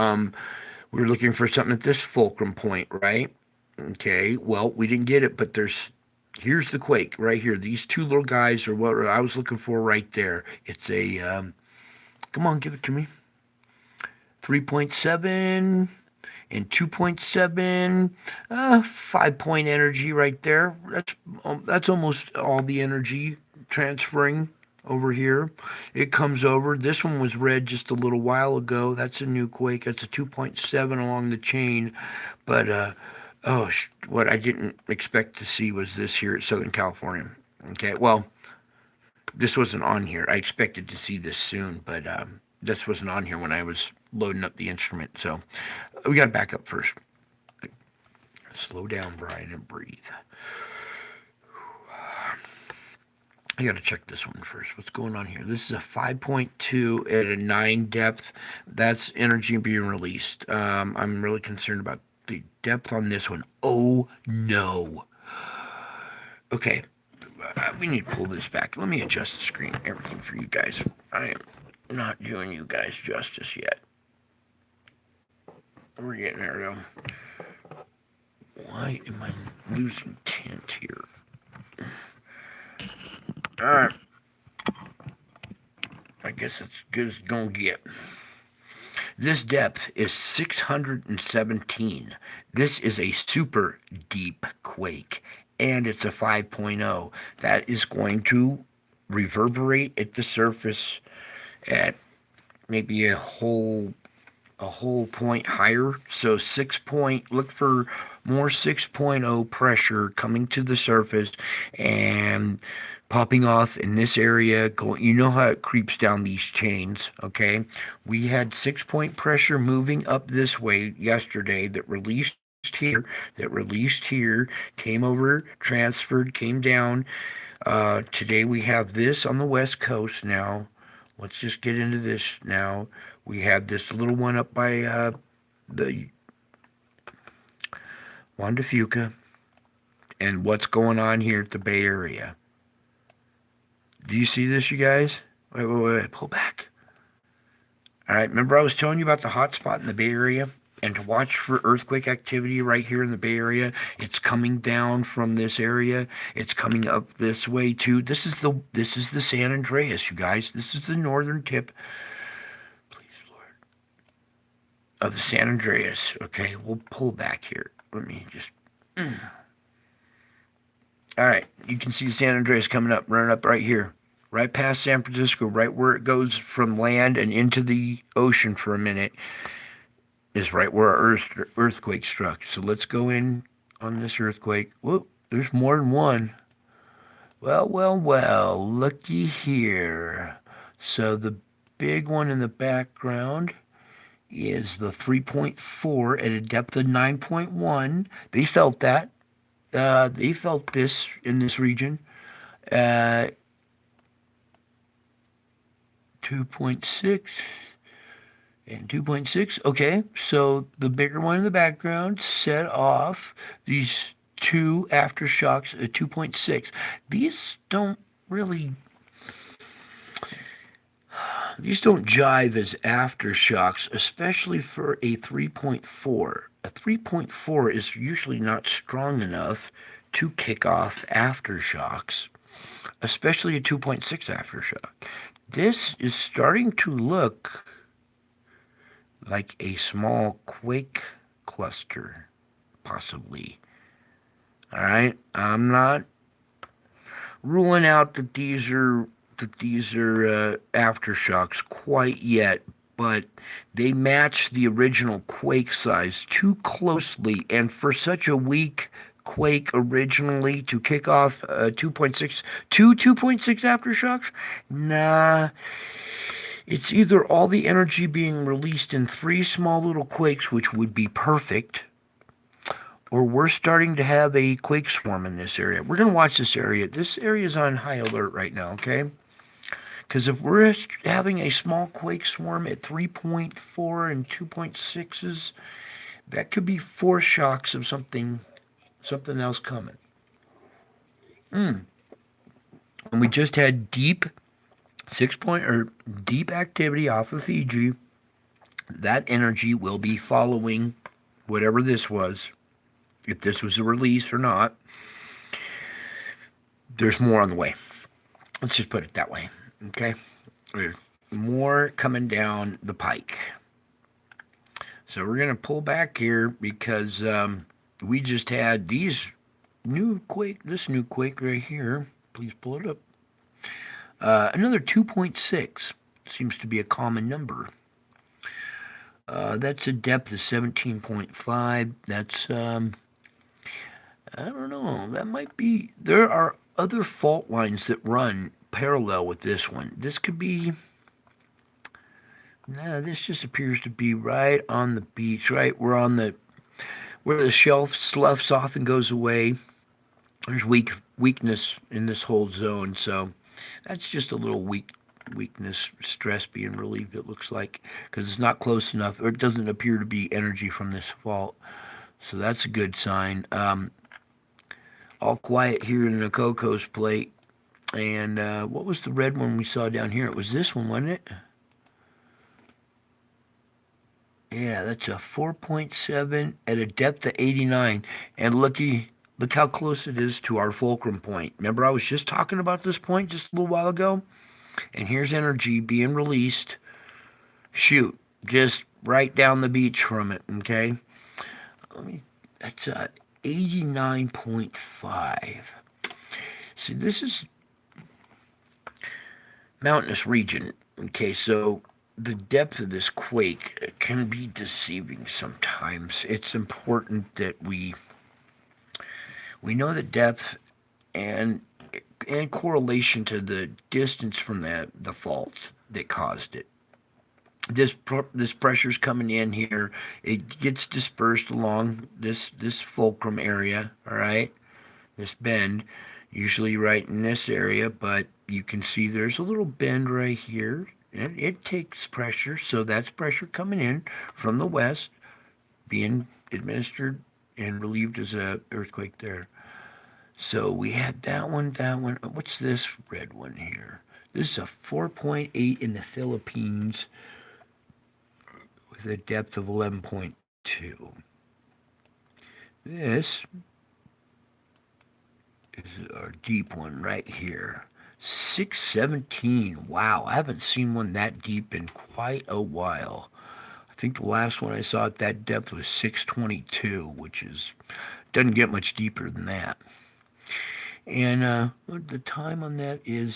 were looking for something at this fulcrum point, right? Okay, well, we didn't get it, but here's the quake right here. These two little guys are what I was looking for right there. It's a, come on, give it to me. 3.7 and 2.7, 5-point energy right there. That's almost all the energy transferring over here. It comes over. This one was red just a little while ago. That's a new quake. That's a 2.7 along the chain. But, what I didn't expect to see was this here at Southern California. Okay, well, this wasn't on here. I expected to see this soon, but this wasn't on here when I was loading up the instrument. So we got to back up first. Slow down, Brian, and breathe. I got to check this one first. What's going on here? This is a 5.2 at a 9 depth. That's energy being released. I'm really concerned about the depth on this one. Oh, no. Okay. We need to pull this back. Let me adjust the screen. Everything for you guys. I am not doing you guys justice yet. We're getting there, though. Why am I losing tint here? Alright, I guess it's good as it's gonna get. This depth is 617. This is a super deep quake, and it's a 5.0. That is going to reverberate at the surface at maybe a whole point higher. So 6 point, look for more 6.0 pressure coming to the surface and popping off in this area. You know how it creeps down these chains, okay? We had 6 point pressure moving up this way yesterday that released here, came over, transferred, came down. Today we have this on the west coast now. Let's just get into this now. We have this little one up by the Juan de Fuca, and what's going on here at the Bay Area. Do you see this, you guys? Wait, pull back. All right, remember I was telling you about the hot spot in the Bay Area? And to watch for earthquake activity right here in the Bay Area. It's coming down from this area. It's coming up this way too. This is the San Andreas, you guys. This is the northern tip, please Lord, of the San Andreas. Okay, we'll pull back here. Let me just. All right, you can see San Andreas coming up, running up right here, right past San Francisco, right where it goes from land and into the ocean for a minute. Is right where our earthquake struck. So let's go in on this earthquake. Whoop, there's more than one. Well, looky here. So the big one in the background is the 3.4 at a depth of 9.1. They felt that. They felt this in this region. 2.6. And 2.6, okay, so the bigger one in the background set off these two aftershocks at 2.6. These don't jive as aftershocks, especially for a 3.4. A 3.4 is usually not strong enough to kick off aftershocks, especially a 2.6 aftershock. This is starting to look like a small quake cluster, possibly. All right, I'm not ruling out that these are aftershocks quite yet, but they match the original quake size too closely, and for such a weak quake originally to kick off 2.6 aftershocks, nah. It's either all the energy being released in 3 small little quakes, which would be perfect, or we're starting to have a quake swarm in this area. We're going to watch this area. This area is on high alert right now, okay? Because if we're having a small quake swarm at 3.4 and 2.6s, that could be foreshocks of something else coming. And we just had deep activity off of Fiji. That energy will be following whatever this was, if this was a release or not. There's more on the way. Let's just put it that way, okay? There's more coming down the pike. So we're going to pull back here because we just had this new quake right here. Please pull it up. Another 2.6 seems to be a common number. That's a depth of 17.5. That's, I don't know, that might be, there are other fault lines that run parallel with this one. This could be, this just appears to be right on the beach, right? We're on where the shelf sloughs off and goes away. There's weakness in this whole zone, so that's just a little weakness, stress being relieved, it looks like, because it's not close enough, or it doesn't appear to be energy from this fault. So that's a good sign. All quiet here in the Cocos Plate. And what was the red one we saw down here? It was this one, wasn't it? Yeah, that's a 4.7 at a depth of 89. And looky Look how close it is to our fulcrum point. Remember, I was just talking about this point just a little while ago? And here's energy being released. Shoot, just right down the beach from it, okay? Let me, that's 89.5. See, this is mountainous region, okay? So the depth of this quake can be deceiving sometimes. It's important that we know the depth and correlation to the distance from the faults that caused it. This pressure's coming in here. It gets dispersed along this fulcrum area. All right, this bend, usually right in this area, but you can see there's a little bend right here. And it takes pressure, so that's pressure coming in from the west, being administered and relieved as a earthquake there. So we had that one, that one. What's this red one here? This is a 4.8 in the Philippines with a depth of 11.2. This is our deep one right here. 617. Wow, I haven't seen one that deep in quite a while. I think the last one I saw at that depth was 622, which doesn't get much deeper than that. And the time on that is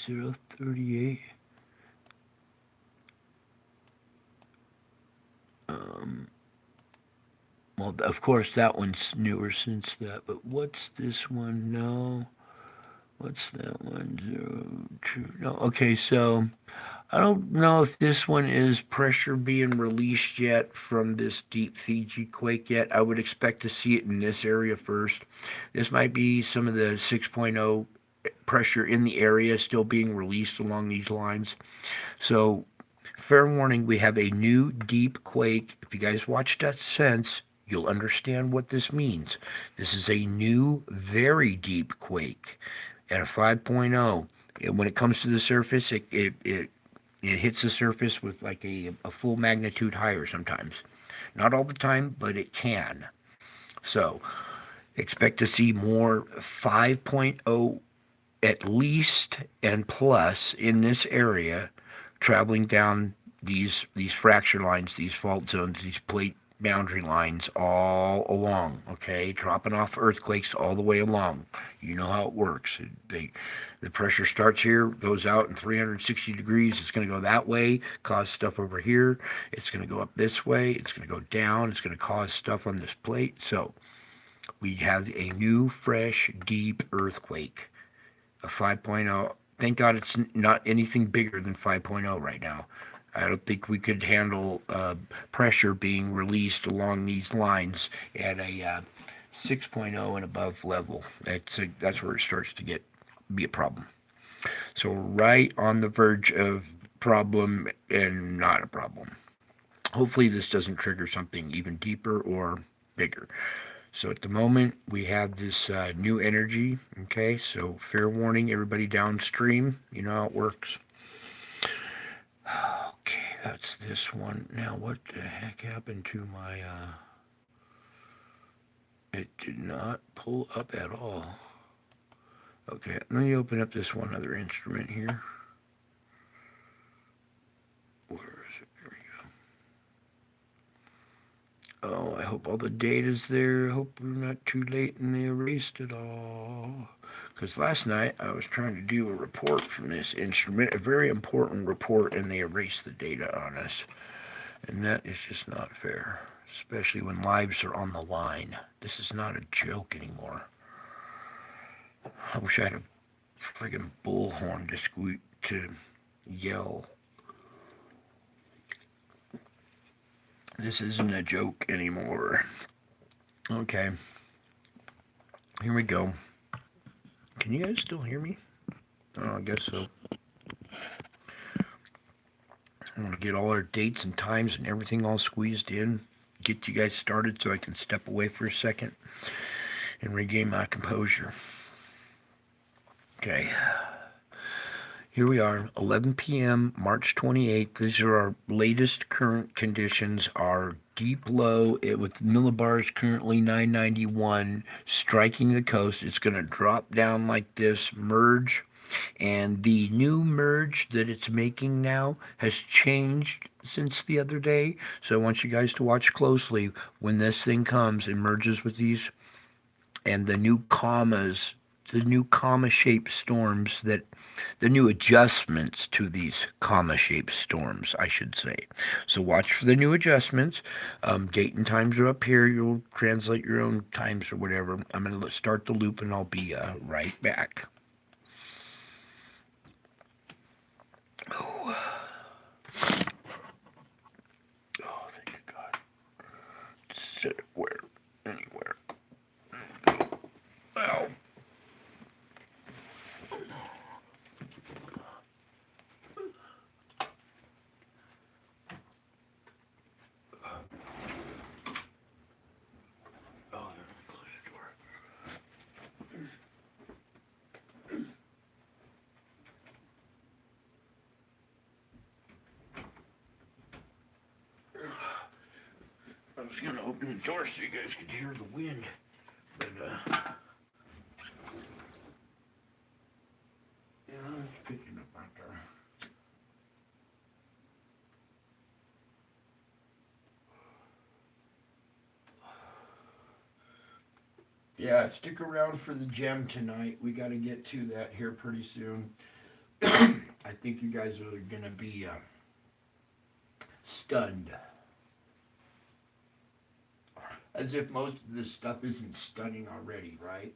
0:38. Well, of course, that one's newer since that. But what's this one? No. What's that one? 0:2. No. Okay, so I don't know if this one is pressure being released yet from this deep Fiji quake yet. I would expect to see it in this area first. This might be some of the 6.0 pressure in the area still being released along these lines. So, fair warning, we have a new deep quake. If you guys watched that sense, you'll understand what this means. This is a new, very deep quake at a 5.0. And when it comes to the surface, it hits the surface with like a full magnitude higher sometimes. Not all the time, but it can. So expect to see more 5.0 at least and plus in this area, traveling down these fracture lines, these fault zones, these plate boundary lines all along, okay? Dropping off earthquakes all the way along. You know how it works. The pressure starts here, goes out in 360 degrees. It's going to go that way, cause stuff over here. It's going to go up this way. It's going to go down. It's going to cause stuff on this plate. So we have a new, fresh, deep earthquake, a 5.0. Thank God it's not anything bigger than 5.0 right now. I don't think we could handle pressure being released along these lines at a 6.0 and above level. That's where it starts to be a problem. So right on the verge of problem and not a problem. Hopefully this doesn't trigger something even deeper or bigger. So at the moment we have this new energy. Okay, so fair warning, everybody downstream. You know how it works. Okay, that's this one. Now, what the heck happened to my, it did not pull up at all. Okay, let me open up this one other instrument here. Where is it? There we go. Oh, I hope all the data's there. I hope we're not too late and they erased it all. Because last night I was trying to do a report from this instrument, a very important report, and they erased the data on us. And that is just not fair, especially when lives are on the line. This is not a joke anymore. I wish I had a friggin' bullhorn to yell. This isn't a joke anymore. Okay. Here we go. Can you guys still hear me? Oh, I guess so. I'm going to get all our dates and times and everything all squeezed in. Get you guys started so I can step away for a second and regain my composure. Okay. Here we are, 11 p.m., March 28th. These are our latest current conditions. Our deep low with millibars currently 991, striking the coast. It's going to drop down like this, merge, and the new merge that it's making now has changed since the other day. So I want you guys to watch closely when this thing comes and merges with these and the new commas, the new comma shaped storms that the new adjustments to these comma shaped storms, I should say. So watch for the new adjustments. Date and times are up here. You'll translate your own times or whatever. I'm going to start the loop and I'll be right back. Oh, thank God. Set it where? Anywhere. Ow. I was going to open the door so you guys could hear the wind, but yeah, it's picking up out there. Yeah, stick around for the gem tonight. We got to get to that here pretty soon. I think you guys are going to be stunned. As if most of this stuff isn't stunning already, right?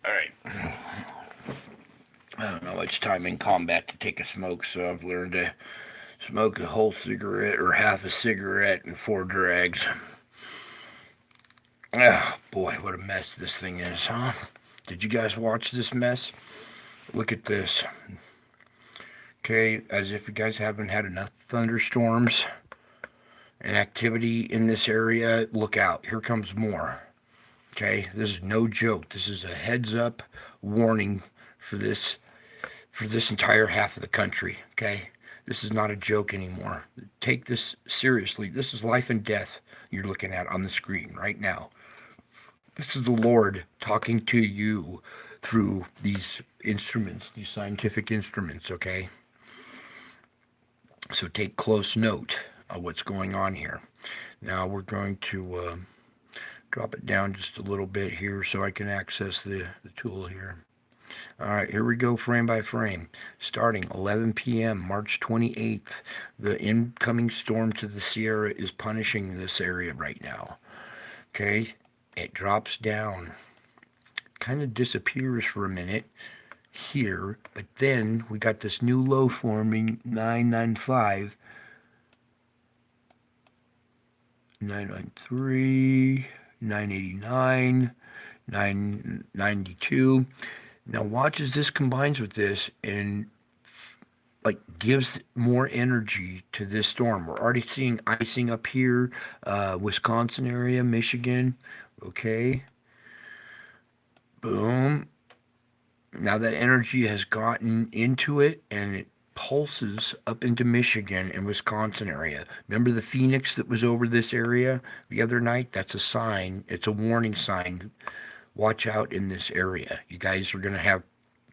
Alright. I don't know much time in combat to take a smoke, so I've learned to smoke a whole cigarette or half a cigarette in 4 drags. Oh, boy, what a mess this thing is, huh? Did you guys watch this mess? Look at this. Okay, as if you guys haven't had enough thunderstorms and activity in this area, look out. Here comes more. Okay, this is no joke. This is a heads up warning for this entire half of the country. Okay, this is not a joke anymore. Take this seriously. This is life and death you're looking at on the screen right now. This is the Lord talking to you through these instruments, these scientific instruments. Okay, so take close note of what's going on here. Now we're going to drop it down just a little bit here so I can access the tool here. Alright, here we go frame by frame. Starting 11 p.m. March 28th, the incoming storm to the Sierra is punishing this area right now. Okay, it drops down. Kind of disappears for a minute here, but then we got this new low forming 995, 993, 989, 992. Now watch as this combines with this and like gives more energy to this storm. We're already seeing icing up here, Wisconsin area, Michigan. Okay. Boom. Now that energy has gotten into it and it pulses up into Michigan and Wisconsin area. Remember the Phoenix that was over this area the other night? That's a sign. It's a warning sign. Watch out in this area. You guys are going to have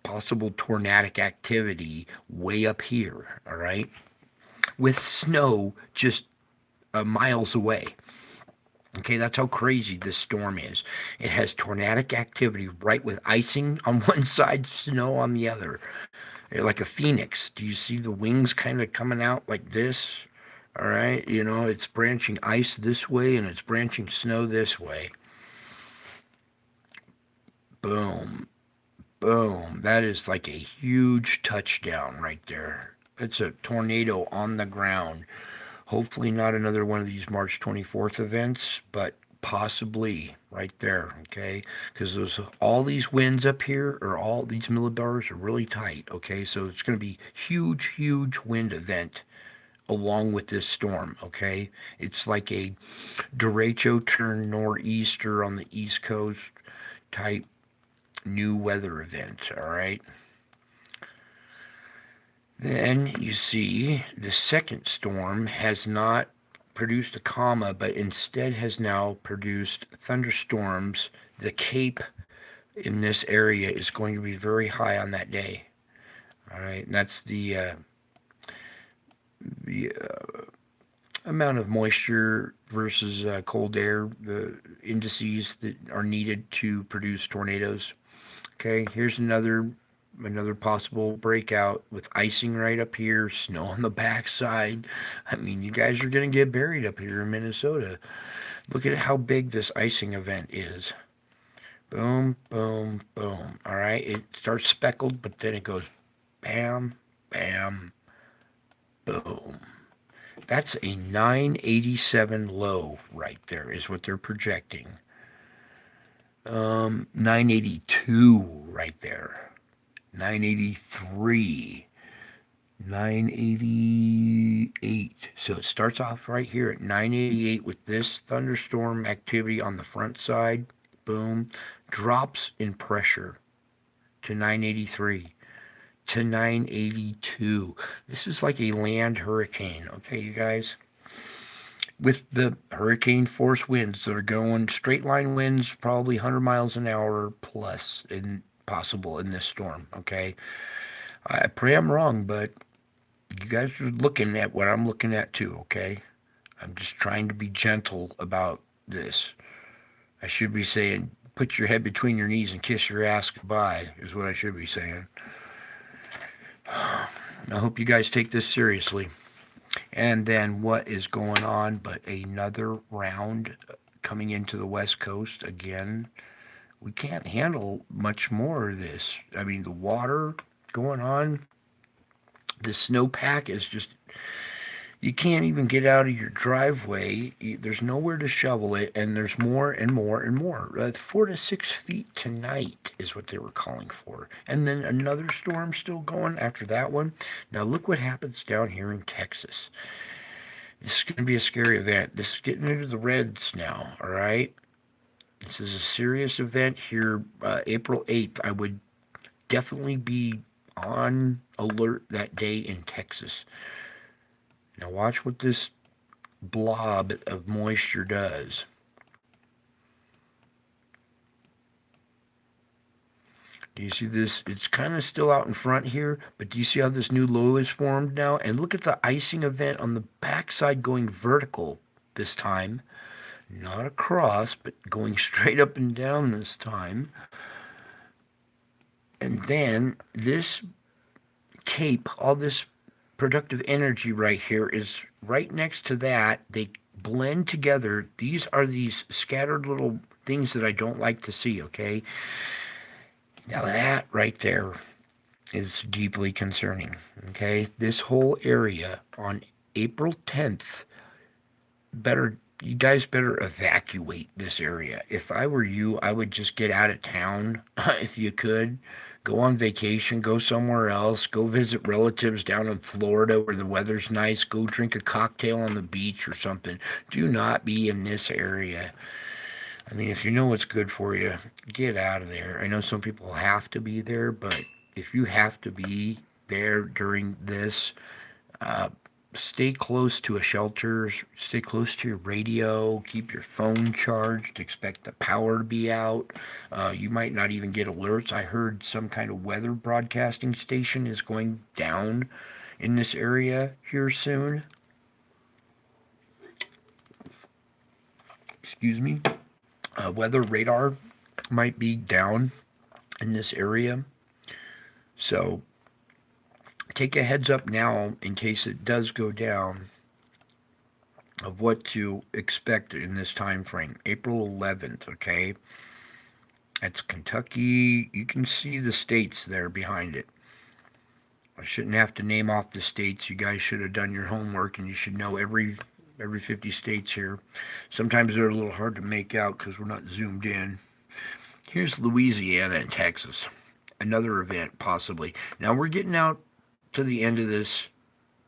possible tornadic activity way up here, all right? With snow just miles away. Okay, that's how crazy this storm is. It has tornadic activity right with icing on one side, snow on the other. Like a phoenix. Do you see the wings kind of coming out like this? All right, you know, it's branching ice this way and it's branching snow this way. Boom. Boom. That is like a huge touchdown right there. It's a tornado on the ground. Hopefully not another one of these March 24th events, but possibly right there, okay? Because those all these winds up here, or all these millibars, are really tight, okay? So it's going to be huge, huge wind event along with this storm, okay? It's like a derecho turn nor'easter on the East Coast type new weather event, all right? Then you see the second storm has not produced a comma, but instead has now produced thunderstorms. The Cape in this area is going to be very high on that day. All right, and that's the amount of moisture versus cold air, the indices that are needed to produce tornadoes. Okay, here's another possible breakout with icing right up here, snow on the backside. I mean, you guys are going to get buried up here in Minnesota. Look at how big this icing event is. Boom, boom, boom. All right, it starts speckled, but then it goes bam, bam, boom. That's a 987 low right there, is what they're projecting. 982 right there. 983, 988. So it starts off right here at 988 with this thunderstorm activity on the front side. Boom. Drops in pressure to 983, to 982. This is like a land hurricane, okay, you guys? With the hurricane force winds that are going straight line winds, probably 100 miles an hour plus in possible in this storm, okay? I pray I'm wrong, but you guys are looking at what I'm looking at too, okay? I'm just trying to be gentle about this. I should be saying, put your head between your knees and kiss your ass goodbye, is what I should be saying. I hope you guys take this seriously. And then what is going on but another round coming into the West Coast again? We can't handle much more of this. I mean, the water going on, the snowpack is just, you can't even get out of your driveway. There's nowhere to shovel it, and there's more and more and more. 4 to 6 feet tonight is what they were calling for. And then another storm still going after that one. Now look what happens down here in Texas. This is going to be a scary event. This is getting into the reds now, all right? This is a serious event here. April 8th, I would definitely be on alert that day in Texas. Now watch what this blob of moisture does. Do you see this? It's kind of still out in front here, but do you see how this new low is formed now? And look at the icing event on the backside going vertical this time. Not across, but going straight up and down this time. And then this cape, all this productive energy right here is right next to that. They blend together. These are these scattered little things that I don't like to see, okay? Now that right there is deeply concerning, okay? This whole area on April 10th, you guys better evacuate this area. If I were you, I would just get out of town if you could. Go on vacation, go somewhere else, go visit relatives down in Florida where the weather's nice, go drink a cocktail on the beach or something. Do not be in this area. I mean, if you know what's good for you, get out of there. I know some people have to be there, but if you have to be there during this, stay close to a shelter, stay close to your radio, keep your phone charged, expect the power to be out. You might not even get alerts. I heard some kind of weather broadcasting station is going down in this area here soon. Excuse me. Weather radar might be down in this area. So take a heads up now in case it does go down of what to expect in this time frame. April 11th, okay? That's Kentucky. You can see the states there behind it. I shouldn't have to name off the states. You guys should have done your homework, and you should know every 50 states here. Sometimes they're a little hard to make out because we're not zoomed in. Here's Louisiana and Texas. Another event, possibly. Now we're getting out to the end of this.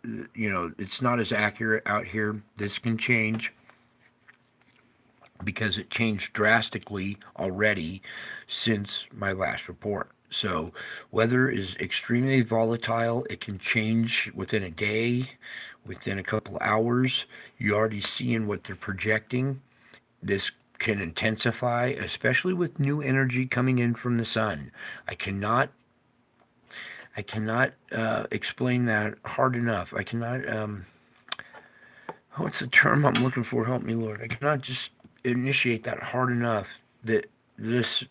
It's not as accurate out here. This can change because it changed drastically already since my last report. So, weather is extremely volatile. It can change within a day, within a couple of hours. You're already seeing what they're projecting. This can intensify, especially with new energy coming in from the sun. I cannot explain that hard enough. I cannot. What's the term I'm looking for? Help me, Lord. I cannot just initiate that hard enough that this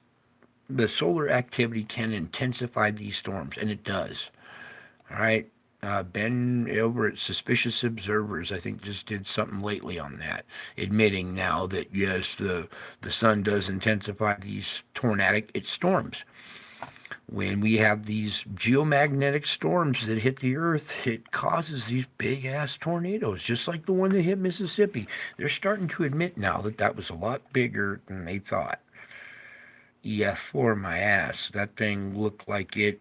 the solar activity can intensify these storms, and it does. All right. Ben over at Suspicious Observers, I think, just did something lately on that, admitting now that yes, the sun does intensify these tornadic storms. When we have these geomagnetic storms that hit the earth, it causes these big ass tornadoes, just like the one that hit Mississippi. They're starting to admit now that that was a lot bigger than they thought. EF4 my ass. That thing looked like it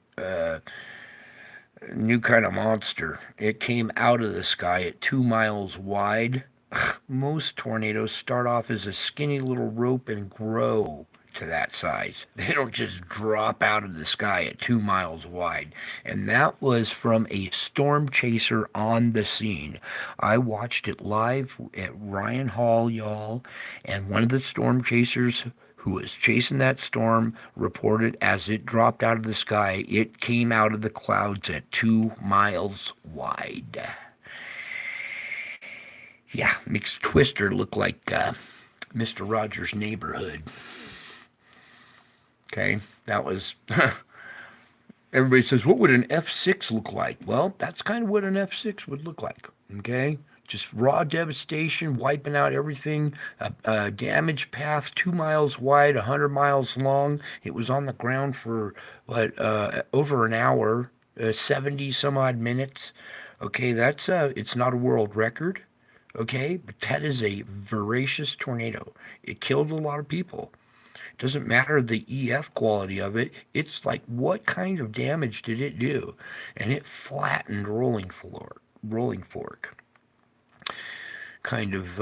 new kind of monster. It came out of the sky at 2 miles wide. Most tornadoes start off as a skinny little rope and grow to that size. They don't just drop out of the sky at 2 miles wide. And that was from a storm chaser on the scene. I watched it live at Ryan Hall, y'all, and one of the storm chasers who was chasing that storm reported as it dropped out of the sky, it came out of the clouds at 2 miles wide. Yeah, makes Twister look like Mr. Rogers' Neighborhood. Okay, that was. Everybody says, what would an F6 look like? Well, that's kind of what an F6 would look like. Okay, just raw devastation, wiping out everything. A damage path 2 miles wide, 100 miles long. It was on the ground for over an hour, 70 some odd minutes. Okay, that's it's not a world record. Okay, but that is a voracious tornado. It killed a lot of people. It doesn't matter the EF quality of it. It's like what kind of damage did it do? And it flattened Rolling Fork. Kind of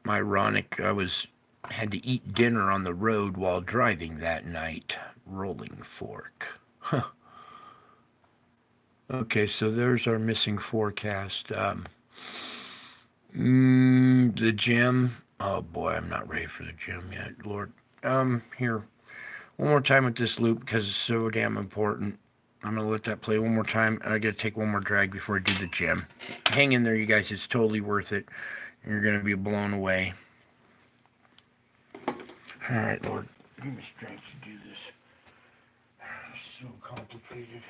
ironic. Had to eat dinner on the road while driving that night. Rolling Fork. Huh. Okay, so there's our missing forecast. The gym. Oh boy, I'm not ready for the gym yet, Lord. Here. One more time with this loop because it's so damn important. I'm going to let that play one more time. I got to take one more drag before I do the gym. Hang in there, you guys. It's totally worth it. You're going to be blown away. All right, Lord. Give me strength to do this. It's so complicated.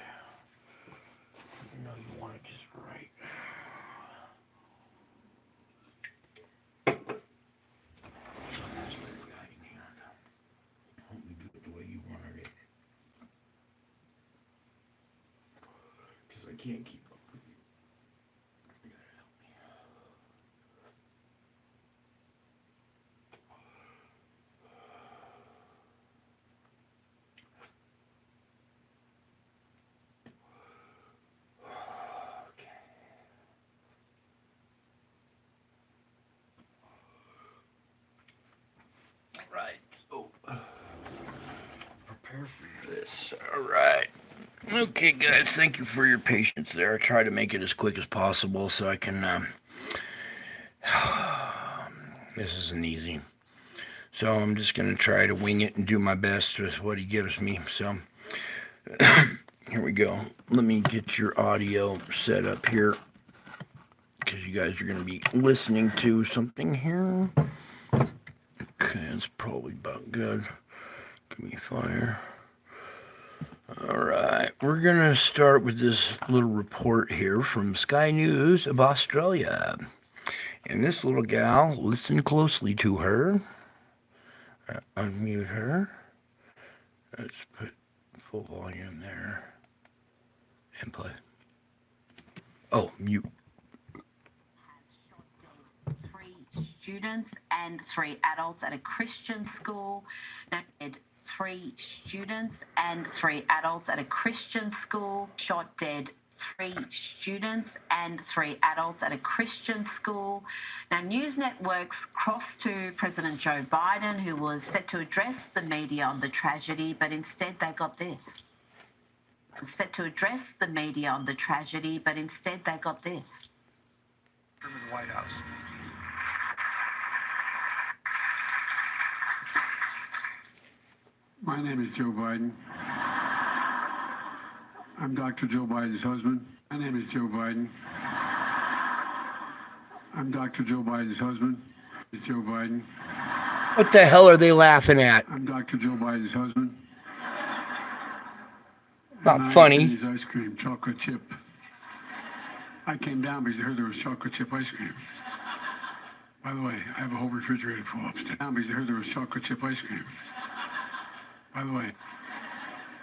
You know you want it just right. Can't keep up with you. You gotta help me. Okay. All right. So, prepare for this. All right. Okay, guys, thank you for your patience there. I try to make it as quick as possible so I can. This isn't easy. So I'm just going to try to wing it and do my best with what he gives me. So here we go. Let me get your audio set up here because you guys are going to be listening to something here. Okay, that's probably about good. Give me fire. Alright, we're going to start with this little report here from Sky News of Australia. And this little gal, listen closely to her. Unmute her. Let's put full volume there and play. Oh, mute. Three students and 3 adults at a Christian school. Now, 3 students and 3 adults at a Christian school shot dead. 3 students and 3 adults at a Christian school. Now, news networks crossed to President Joe Biden, who was set to address the media on the tragedy, but instead they got this. Set to address the media on the tragedy, but instead they got this. From the White House. My name is Joe Biden. I'm Dr. Joe Biden's husband. My name is Joe Biden. I'm Dr. Joe Biden's husband. It's Joe Biden. What the hell are they laughing at? I'm Dr. Joe Biden's husband. Not funny. His ice cream, chocolate chip. I came down because I heard there was chocolate chip ice cream. By the way, I have a whole refrigerator full upstairs. Down because I heard there was chocolate chip ice cream. By the way,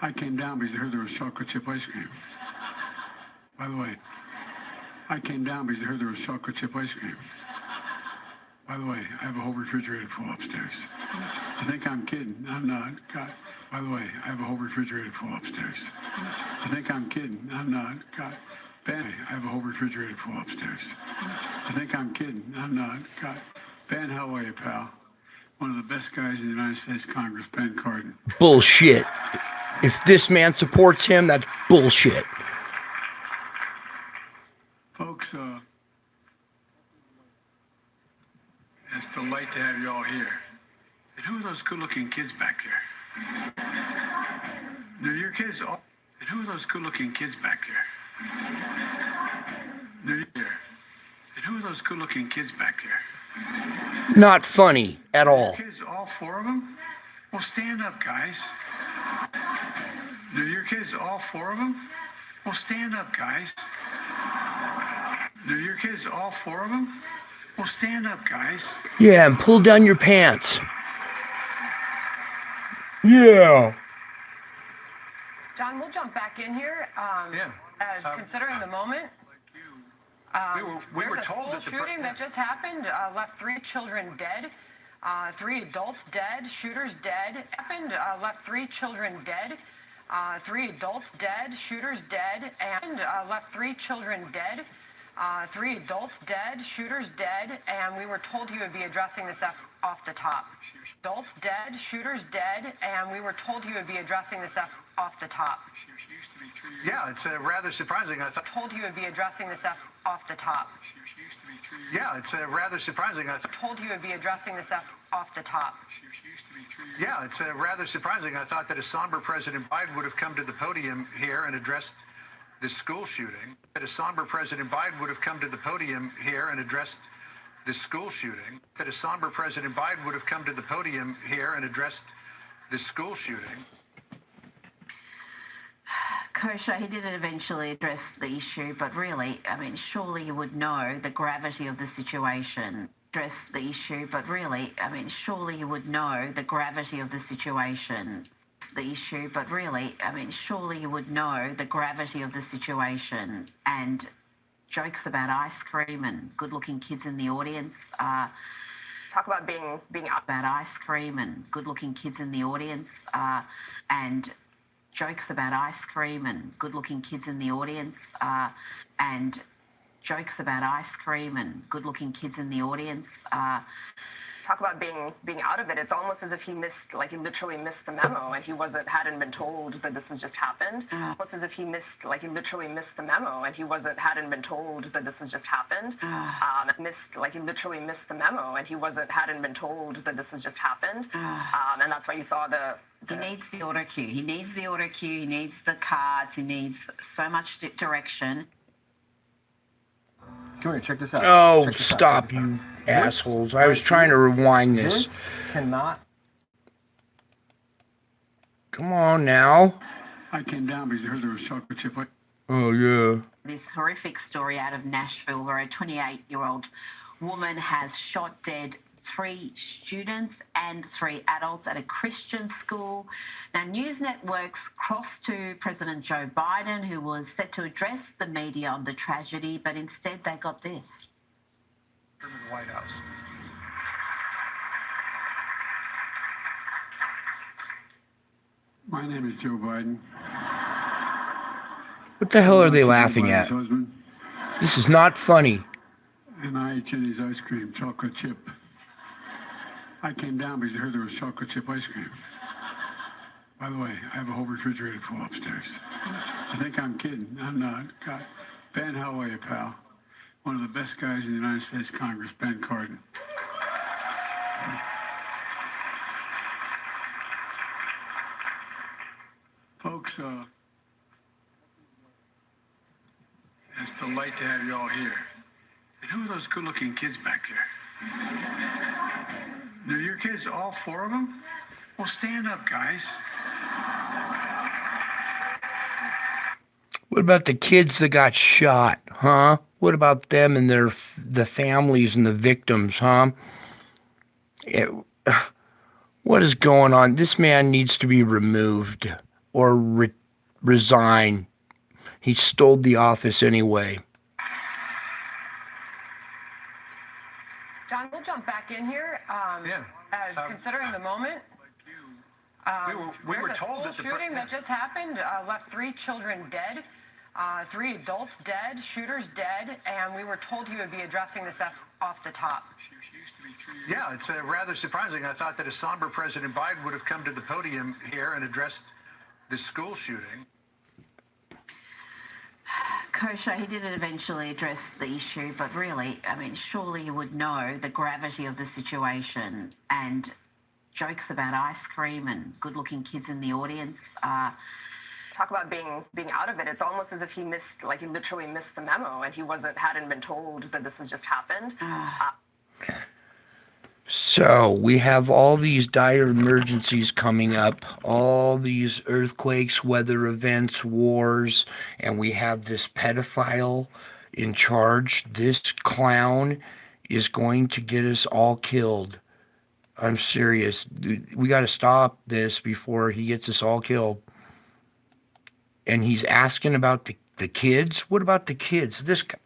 I came down because I heard there was chocolate chip ice cream. By the way, I came down because I heard there was chocolate chip ice cream. By the way, I have a whole refrigerator full upstairs. You think I'm kidding? I'm not. God. By the way, I have a whole refrigerator full upstairs. You think I'm kidding? I'm not. God. Ben, I have a whole refrigerator full upstairs. You think I'm kidding? I'm not. God. Ben, how are you, pal? One of the best guys in the United States Congress, Ben Cardin. Bullshit. If this man supports him, that's bullshit. Folks, it's a delight to have you all here. And who are those good-looking kids back there? They're your kids. And who are those good-looking kids back there? They're here. And who are those good-looking kids back there? Not funny at all. Kids, all 4 of them? Well, stand up, guys. They're your kids, all 4 of them? Well, stand up, guys. They're your kids, all 4 of them? Well, stand up, guys. Yeah, and pull down your pants. Yeah. John, we'll jump back in here. Considering the moment, We were told that the shooting that just happened left 3 children dead, 3 adults dead, shooters dead. Left 3 children dead, 3 adults dead, shooters dead, and left 3 children dead, 3 adults dead, shooters dead, and we were told he would be addressing this off the top. Adults dead, shooters dead, and we were told he would be addressing this off the top. Yeah, it's rather surprising. I thought. Told he would be addressing this off the top. Yeah, it's rather surprising. I thought. Told he would be addressing this off the top. Yeah, it's rather surprising. I thought that a somber President Biden would have come to the podium here and addressed the school shooting. That a somber President Biden would have come to the podium here and addressed the school shooting. That a somber President Biden would have come to the podium here and addressed the school shooting. Kosher, he did eventually address the issue, but really, I mean, surely you would know the gravity of the situation. Address the issue, but really, I mean, surely you would know the gravity of the situation. The issue, but really, I mean, surely you would know the gravity of the situation. And jokes about ice cream and good-looking kids in the audience. Talk about being out. About ice cream and good-looking kids in the audience. And jokes about ice cream and good-looking kids in the audience. And jokes about ice cream and good-looking kids in the audience. Talk about being out of it. It's almost as if he literally missed the memo, and he hadn't been told that this has just happened. Almost as if he literally missed the memo, and he hadn't been told that this has just happened. He literally missed the memo, and he hadn't been told that this has just happened. And that's why you saw He needs the auto cue. He needs the auto cue. He needs the cards. He needs so much direction. Come here, check this out. Oh, Check this out, stop, check this you out. assholes. I was trying to rewind this. This cannot. Come on now. I came down because I heard there was chocolate chip. Oh, yeah. This horrific story out of Nashville where a 28-year-old woman has shot dead 3 students and 3 adults at a Christian school. Now, news networks crossed to President Joe Biden, who was set to address the media on the tragedy, but instead they got this. From the White House. My name is Joe Biden. What the hell are they Joe laughing Biden's at? husband, This is not funny. and I ate Jenny's ice cream, chocolate chip. I came down because I heard there was chocolate chip ice cream. By the way, I have a whole refrigerator full upstairs. I think I'm kidding. I'm not. God. Ben, how are you, pal? One of the best guys in the United States Congress, Ben Cardin. Folks, it's a delight to have you all here. And who are those good-looking kids back there? They're your kids, all 4 of them? Well, stand up, guys. What about the kids that got shot, huh? What about them and the families and the victims, huh? What is going on? This man needs to be removed or resign. He stole the office anyway. John, we'll jump back in here. Considering the moment, we were there's a told school that the shooting that just happened left 3 children dead, 3 adults dead, shooters dead, and we were told he would be addressing this off the top. Yeah, it's rather surprising. I thought that a somber President Biden would have come to the podium here and addressed this school shooting. Kosher, he did eventually address the issue, but really, I mean, surely you would know the gravity of the situation, and jokes about ice cream and good-looking kids in the audience. Talk about being out of it. It's almost as if he literally missed the memo, and he hadn't been told that this has just happened. So we have all these dire emergencies coming up, all these earthquakes, weather events, wars, and we have this pedophile in charge. This clown is going to get us all killed. I'm serious. We got to stop this before he gets us all killed. And he's asking about the kids. What about the kids? This guy.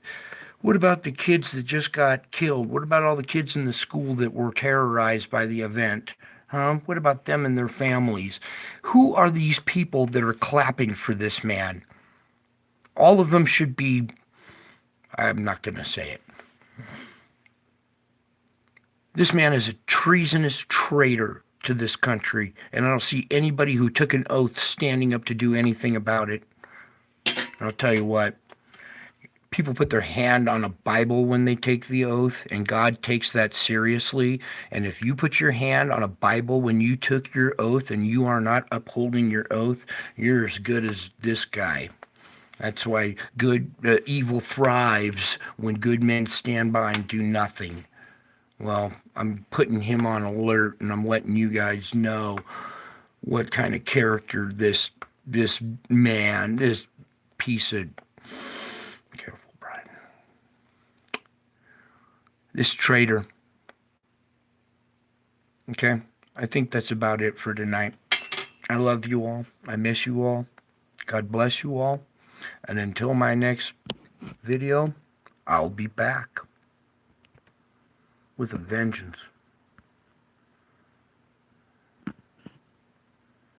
What about the kids that just got killed? What about all the kids in the school that were terrorized by the event? Huh? What about them and their families? Who are these people that are clapping for this man? All of them should be... I'm not going to say it. This man is a treasonous traitor to this country, and I don't see anybody who took an oath standing up to do anything about it. And I'll tell you what. People put their hand on a Bible when they take the oath, and God takes that seriously. And if you put your hand on a Bible when you took your oath and you are not upholding your oath, you're as good as this guy. That's why evil thrives when good men stand by and do nothing. Well, I'm putting him on alert, and I'm letting you guys know what kind of character this man, this piece of... Careful, Brian. This traitor. Okay? I think that's about it for tonight. I love you all. I miss you all. God bless you all. And until my next video, I'll be back with a vengeance.